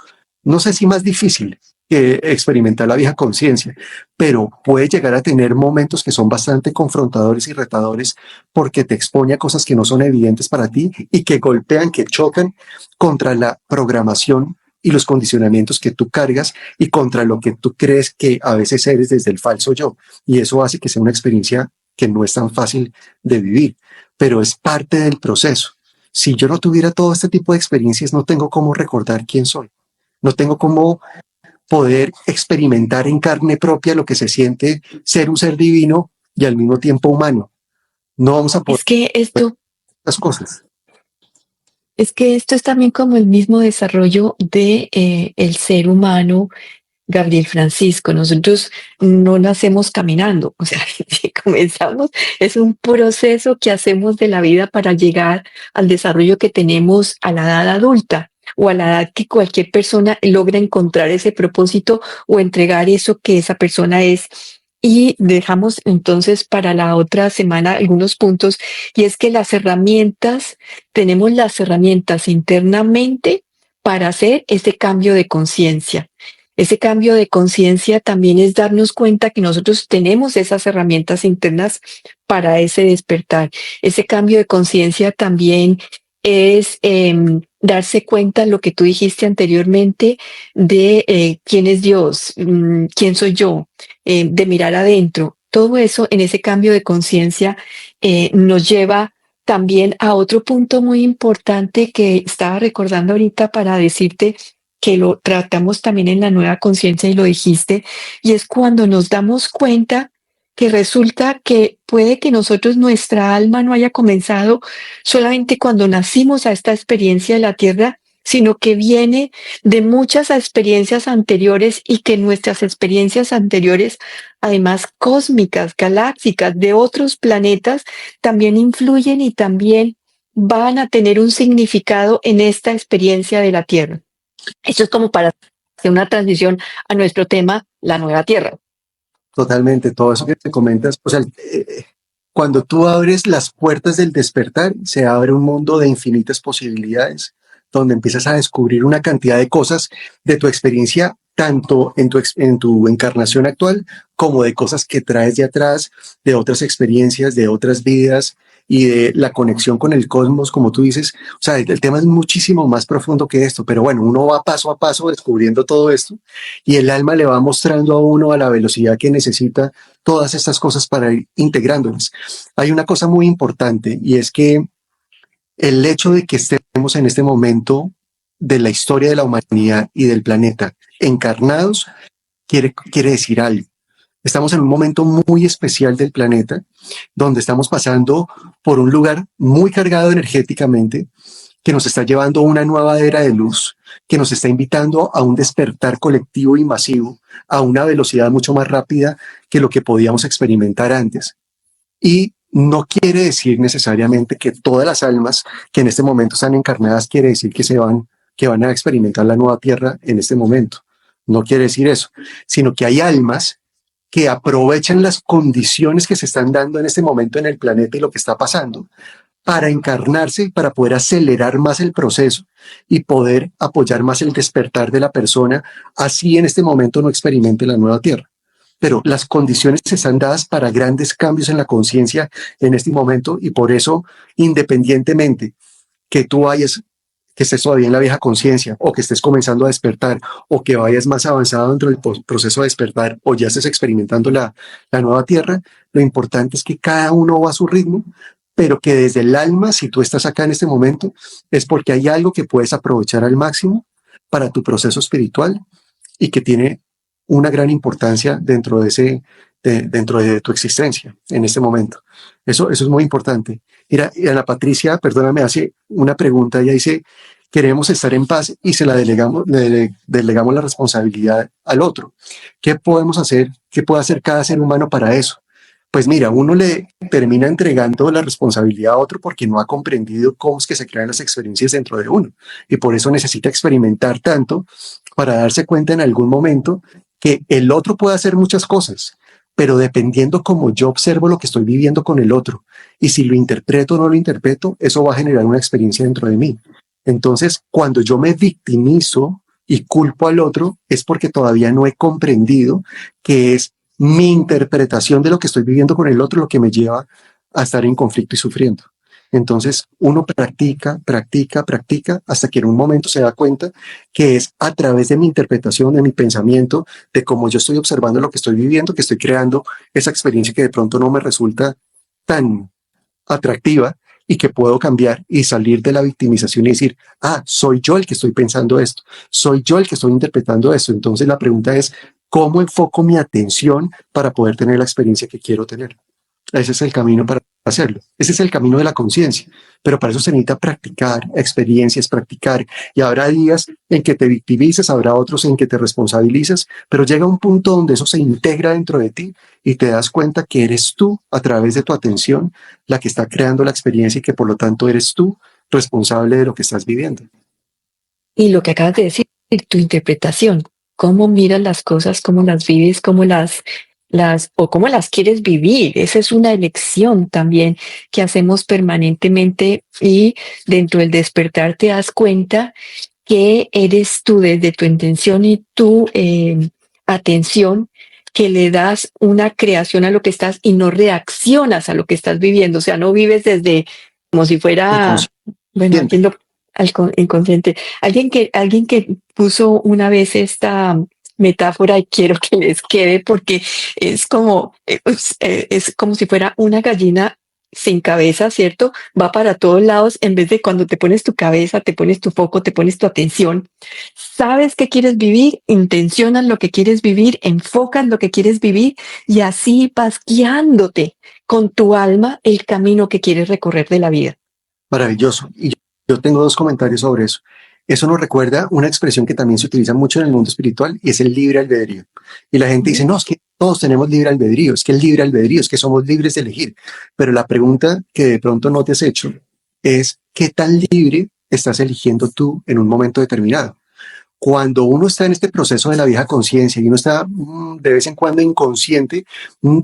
no sé si más difícil que experimentar la vieja conciencia, pero puede llegar a tener momentos que son bastante confrontadores y retadores porque te expone a cosas que no son evidentes para ti y que golpean, que chocan contra la programación y los condicionamientos que tú cargas y contra lo que tú crees que a veces eres desde el falso yo. Y eso hace que sea una experiencia que no es tan fácil de vivir, pero es parte del proceso. Si yo no tuviera todo este tipo de experiencias, no tengo cómo recordar quién soy. No tengo cómo poder experimentar en carne propia lo que se siente ser un ser divino y al mismo tiempo humano. No vamos a poder Es que ver esto, las cosas. es que esto es también como el mismo desarrollo de el ser humano, Gabriel Francisco. Nosotros no nacemos caminando, o sea, si comenzamos, es un proceso que hacemos de la vida para llegar al desarrollo que tenemos a la edad adulta o a la edad que cualquier persona logra encontrar ese propósito o entregar eso que esa persona es. Y dejamos entonces para la otra semana algunos puntos, y es que las herramientas, tenemos las herramientas internamente para hacer ese cambio de conciencia. Ese cambio de conciencia también es darnos cuenta que nosotros tenemos esas herramientas internas para ese despertar. Ese cambio de conciencia también es darse cuenta, lo que tú dijiste anteriormente, de quién es Dios, quién soy yo, de mirar adentro. Todo eso en ese cambio de conciencia nos lleva también a otro punto muy importante que estaba recordando ahorita para decirte que lo tratamos también en la nueva conciencia y lo dijiste, y es cuando nos damos cuenta que resulta que puede que nosotros, nuestra alma no haya comenzado solamente cuando nacimos a esta experiencia de la tierra, sino que viene de muchas experiencias anteriores y que nuestras experiencias anteriores, además cósmicas, galácticas, de otros planetas, también influyen y también van a tener un significado en esta experiencia de la tierra. Esto es como para hacer una transición a nuestro tema, la nueva tierra. Totalmente, todo eso que te comentas, o sea, cuando tú abres las puertas del despertar, se abre un mundo de infinitas posibilidades, donde empiezas a descubrir una cantidad de cosas de tu experiencia, tanto en tu encarnación actual, como de cosas que traes de atrás, de otras experiencias, de otras vidas y de la conexión con el cosmos, como tú dices. O sea, el tema es muchísimo más profundo que esto, pero bueno, uno va paso a paso descubriendo todo esto y el alma le va mostrando a uno a la velocidad que necesita todas estas cosas para ir integrándolas. Hay una cosa muy importante y es que el hecho de que estemos en este momento de la historia de la humanidad y del planeta encarnados quiere decir algo. Estamos en un momento muy especial del planeta donde estamos pasando por un lugar muy cargado energéticamente que nos está llevando a una nueva era de luz, que nos está invitando a un despertar colectivo y masivo, a una velocidad mucho más rápida que lo que podíamos experimentar antes. Y no quiere decir necesariamente que todas las almas que en este momento están encarnadas quiere decir que van a experimentar la nueva tierra en este momento. No quiere decir eso, sino que hay almas que aprovechan las condiciones que se están dando en este momento en el planeta y lo que está pasando para encarnarse, para poder acelerar más el proceso y poder apoyar más el despertar de la persona, así en este momento no experimente la nueva tierra. Pero las condiciones están dadas para grandes cambios en la conciencia en este momento y por eso, independientemente que tú vayas, que estés todavía en la vieja conciencia o que estés comenzando a despertar o que vayas más avanzado dentro del proceso de despertar o ya estés experimentando la nueva tierra, lo importante es que cada uno va a su ritmo, pero que desde el alma, si tú estás acá en este momento, es porque hay algo que puedes aprovechar al máximo para tu proceso espiritual y que tiene una gran importancia dentro de tu existencia en este momento. Eso es muy importante. Mira, y Ana Patricia, perdóname, hace una pregunta. Ella dice, queremos estar en paz y se la delegamos la responsabilidad al otro. ¿Qué podemos hacer? ¿Qué puede hacer cada ser humano para eso? Pues mira, uno le termina entregando la responsabilidad a otro porque no ha comprendido cómo es que se crean las experiencias dentro de uno. Y por eso necesita experimentar tanto para darse cuenta en algún momento que el otro puede hacer muchas cosas, pero dependiendo cómo yo observo lo que estoy viviendo con el otro, y si lo interpreto o no lo interpreto, eso va a generar una experiencia dentro de mí. Entonces, cuando yo me victimizo y culpo al otro, es porque todavía no he comprendido que es mi interpretación de lo que estoy viviendo con el otro lo que me lleva a estar en conflicto y sufriendo. Entonces, uno practica, practica, practica, hasta que en un momento se da cuenta que es a través de mi interpretación, de mi pensamiento, de cómo yo estoy observando lo que estoy viviendo, que estoy creando esa experiencia que de pronto no me resulta tan atractiva y que puedo cambiar y salir de la victimización y decir, soy yo el que estoy pensando esto, soy yo el que estoy interpretando esto. Entonces la pregunta es, ¿cómo enfoco mi atención para poder tener la experiencia que quiero tener? Ese es el camino para hacerlo. Ese es el camino de la conciencia. Pero para eso se necesita practicar, experiencias, practicar. Y habrá días en que te victimizas, habrá otros en que te responsabilizas, pero llega un punto donde eso se integra dentro de ti y te das cuenta que eres tú, a través de tu atención, la que está creando la experiencia y que por lo tanto eres tú responsable de lo que estás viviendo. Y lo que acabas de decir, tu interpretación, cómo miras las cosas, cómo las vives, o cómo las quieres vivir. Esa es una elección también que hacemos permanentemente, y dentro del despertar te das cuenta que eres tú desde tu intención y tu atención, que le das una creación a lo que estás y no reaccionas a lo que estás viviendo. O sea, no vives desde como si fuera, bueno, aquí inconsciente. Alguien que puso una vez esta metáfora, y quiero que les quede porque es como si fuera una gallina sin cabeza, ¿cierto? Va para todos lados, en vez de cuando te pones tu cabeza, te pones tu foco, te pones tu atención. Sabes que quieres vivir, intencionas lo que quieres vivir, enfocas lo que quieres vivir, y así vas guiándote con tu alma el camino que quieres recorrer de la vida. Maravilloso. Y yo tengo dos comentarios sobre eso. Eso nos recuerda una expresión que también se utiliza mucho en el mundo espiritual, y es el libre albedrío. Y la gente dice, no, es que todos tenemos libre albedrío, es que el libre albedrío, es que somos libres de elegir. Pero la pregunta que de pronto no te has hecho es, ¿qué tan libre estás eligiendo tú en un momento determinado? Cuando uno está en este proceso de la vieja conciencia y uno está de vez en cuando inconsciente,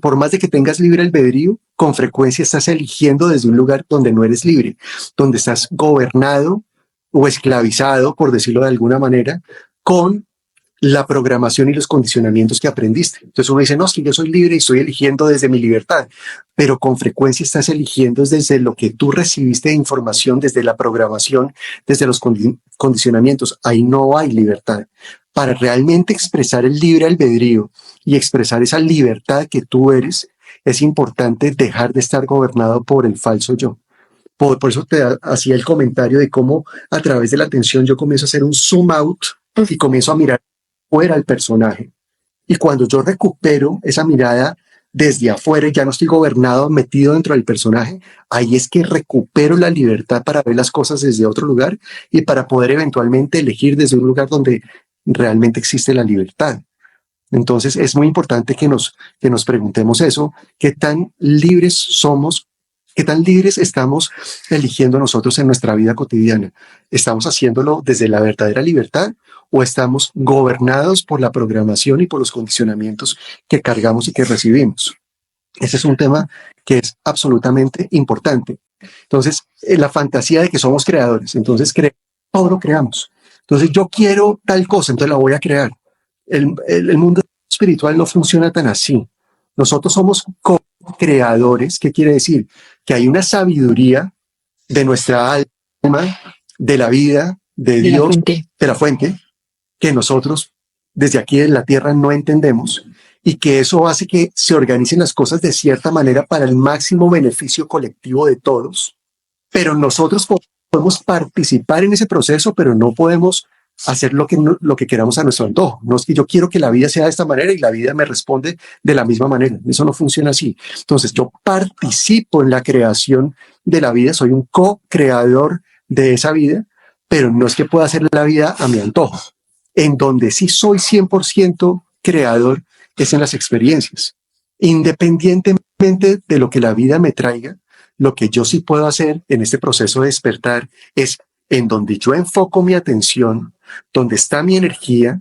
por más de que tengas libre albedrío, con frecuencia estás eligiendo desde un lugar donde no eres libre, donde estás gobernado o esclavizado, por decirlo de alguna manera, con la programación y los condicionamientos que aprendiste. Entonces uno dice, no, es que yo soy libre y estoy eligiendo desde mi libertad, pero con frecuencia estás eligiendo desde lo que tú recibiste de información, desde la programación, desde los condicionamientos. Ahí no hay libertad. Para realmente expresar el libre albedrío y expresar esa libertad que tú eres, es importante dejar de estar gobernado por el falso yo. Por eso te hacía el comentario de cómo a través de la atención yo comienzo a hacer un zoom out y comienzo a mirar fuera al personaje. Y cuando yo recupero esa mirada desde afuera y ya no estoy gobernado, metido dentro del personaje, ahí es que recupero la libertad para ver las cosas desde otro lugar y para poder eventualmente elegir desde un lugar donde realmente existe la libertad. Entonces es muy importante que nos preguntemos eso, qué tan libres somos, qué tan libres estamos eligiendo nosotros en nuestra vida cotidiana. ¿Estamos haciéndolo desde la verdadera libertad o estamos gobernados por la programación y por los condicionamientos que cargamos y que recibimos? Ese es un tema que es absolutamente importante. Entonces, la fantasía de que somos creadores, entonces todo lo creamos. Entonces yo quiero tal cosa, entonces la voy a crear. El mundo espiritual no funciona tan así. Nosotros somos co-creadores. ¿Qué quiere decir? Que hay una sabiduría de nuestra alma, de la vida, de Dios, de la fuente, que nosotros desde aquí en la tierra no entendemos, y que eso hace que se organicen las cosas de cierta manera para el máximo beneficio colectivo de todos. Pero nosotros podemos participar en ese proceso, pero no podemos hacer lo que queramos a nuestro antojo. No es que yo quiero que la vida sea de esta manera y la vida me responde de la misma manera. Eso no funciona así. Entonces yo participo en la creación de la vida, soy un co-creador de esa vida, pero no es que pueda hacer la vida a mi antojo. En donde sí soy 100% creador es en las experiencias. Independientemente de lo que la vida me traiga, lo que yo sí puedo hacer en este proceso de despertar es en donde yo enfoco mi atención, donde está mi energía,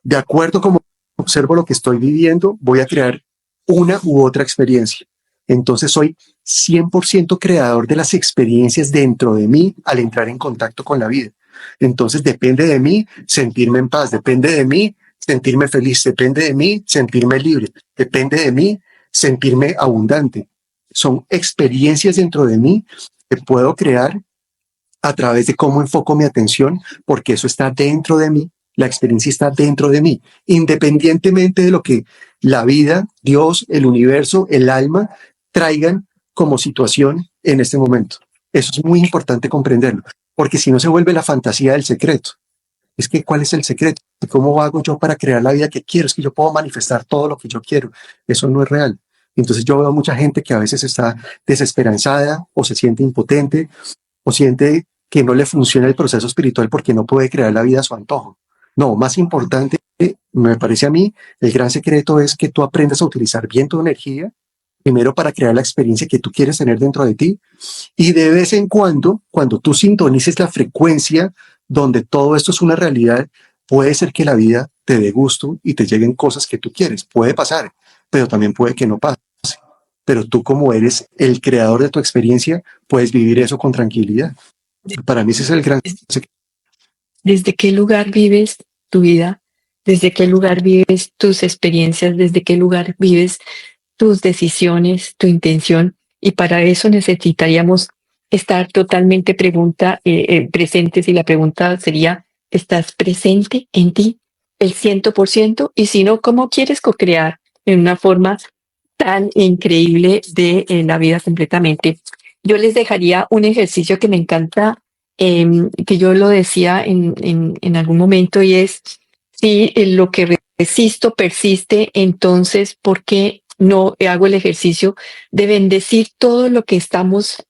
de acuerdo como observo lo que estoy viviendo, voy a crear una u otra experiencia. Entonces soy 100% creador de las experiencias dentro de mí al entrar en contacto con la vida. Entonces depende de mí sentirme en paz, depende de mí sentirme feliz, depende de mí sentirme libre, depende de mí sentirme abundante. Son experiencias dentro de mí que puedo crear a través de cómo enfoco mi atención, porque eso está dentro de mí, la experiencia está dentro de mí, independientemente de lo que la vida, Dios, el universo, el alma traigan como situación en este momento. Eso es muy importante comprenderlo, porque si no se vuelve la fantasía del secreto. Es que, ¿cuál es el secreto? ¿Cómo hago yo para crear la vida que quiero? Es que yo puedo manifestar todo lo que yo quiero. Eso no es real. Entonces yo veo mucha gente que a veces está desesperanzada o se siente impotente o siente que no le funciona el proceso espiritual porque no puede crear la vida a su antojo. No, más importante, me parece a mí, el gran secreto es que tú aprendas a utilizar bien tu energía, primero para crear la experiencia que tú quieres tener dentro de ti, y de vez en cuando tú sintonices la frecuencia donde todo esto es una realidad, puede ser que la vida te dé gusto y te lleguen cosas que tú quieres. Puede pasar, pero también puede que no pase. Pero tú, como eres el creador de tu experiencia, puedes vivir eso con tranquilidad. Para mí ese es el gran secreto. ¿Desde qué lugar vives tu vida? ¿Desde qué lugar vives tus experiencias? ¿Desde qué lugar vives tus decisiones, tu intención? Y para eso necesitaríamos estar totalmente presentes, y la pregunta sería, ¿estás presente en ti el 100%? Y si no, ¿cómo quieres co-crear en una forma tan increíble de la vida completamente? Yo les dejaría un ejercicio que me encanta, que yo lo decía en algún momento, y es, si lo que resisto persiste, entonces, ¿por qué no hago el ejercicio de bendecir todo lo que estamos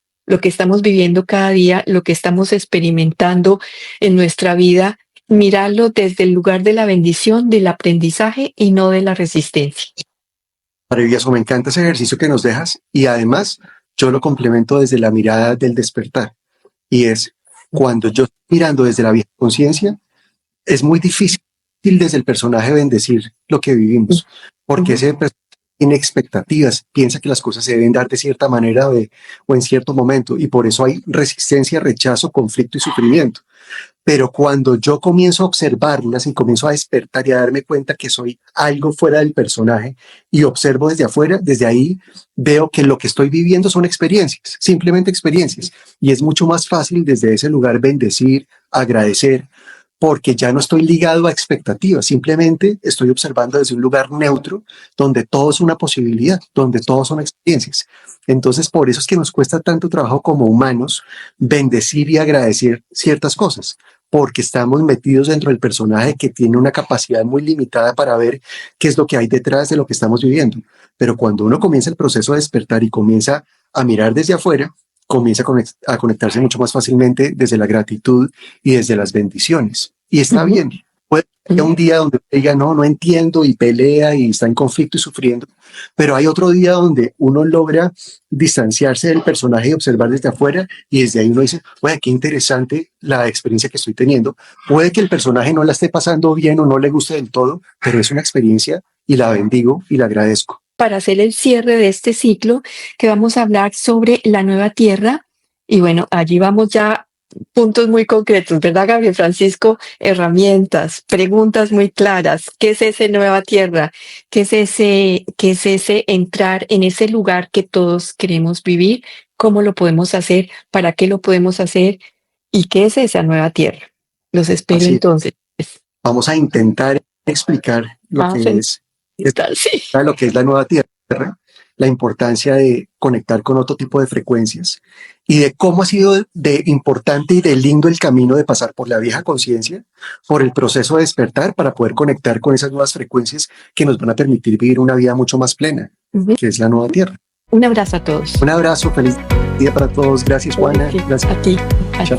viviendo cada día, lo que estamos experimentando en nuestra vida, mirarlo desde el lugar de la bendición, del aprendizaje y no de la resistencia? Maravilloso, me encanta ese ejercicio que nos dejas y además yo lo complemento desde la mirada del despertar, y es cuando yo estoy mirando desde la vieja conciencia, es muy difícil desde el personaje bendecir lo que vivimos, porque ese personaje tiene expectativas, piensa que las cosas se deben dar de cierta manera o en cierto momento, y por eso hay resistencia, rechazo, conflicto y sufrimiento. Pero cuando yo comienzo a observarlas y comienzo a despertar y a darme cuenta que soy algo fuera del personaje y observo desde afuera, desde ahí veo que lo que estoy viviendo son experiencias, simplemente experiencias. Y es mucho más fácil desde ese lugar bendecir, agradecer, porque ya no estoy ligado a expectativas, simplemente estoy observando desde un lugar neutro, donde todo es una posibilidad, donde todo son experiencias. Entonces, por eso es que nos cuesta tanto trabajo como humanos bendecir y agradecer ciertas cosas, porque estamos metidos dentro del personaje que tiene una capacidad muy limitada para ver qué es lo que hay detrás de lo que estamos viviendo. Pero cuando uno comienza el proceso de despertar y comienza a mirar desde afuera, comienza a conectarse mucho más fácilmente desde la gratitud y desde las bendiciones. Y está bien. Puede haber un día donde diga, no entiendo, y pelea y está en conflicto y sufriendo, pero hay otro día donde uno logra distanciarse del personaje y observar desde afuera, y desde ahí uno dice, oye, qué interesante la experiencia que estoy teniendo. Puede que el personaje no la esté pasando bien o no le guste del todo, pero es una experiencia y la bendigo y la agradezco. Para hacer el cierre de este ciclo, que vamos a hablar sobre la nueva tierra, y bueno, allí vamos ya puntos muy concretos, ¿verdad, Gabriel Francisco? Herramientas, preguntas muy claras. ¿Qué es esa nueva tierra? ¿Qué es ese entrar en ese lugar que todos queremos vivir? ¿Cómo lo podemos hacer? ¿Para qué lo podemos hacer? ¿Y qué es esa nueva tierra? Los espero entonces. Vamos a intentar explicar lo que es lo que es la nueva tierra, la importancia de conectar con otro tipo de frecuencias y de cómo ha sido de importante y de lindo el camino de pasar por la vieja conciencia, por el proceso de despertar para poder conectar con esas nuevas frecuencias que nos van a permitir vivir una vida mucho más plena, que es la nueva tierra. Un abrazo a todos. Un abrazo, feliz día para todos. Gracias, Juana. Gracias a ti. Chao.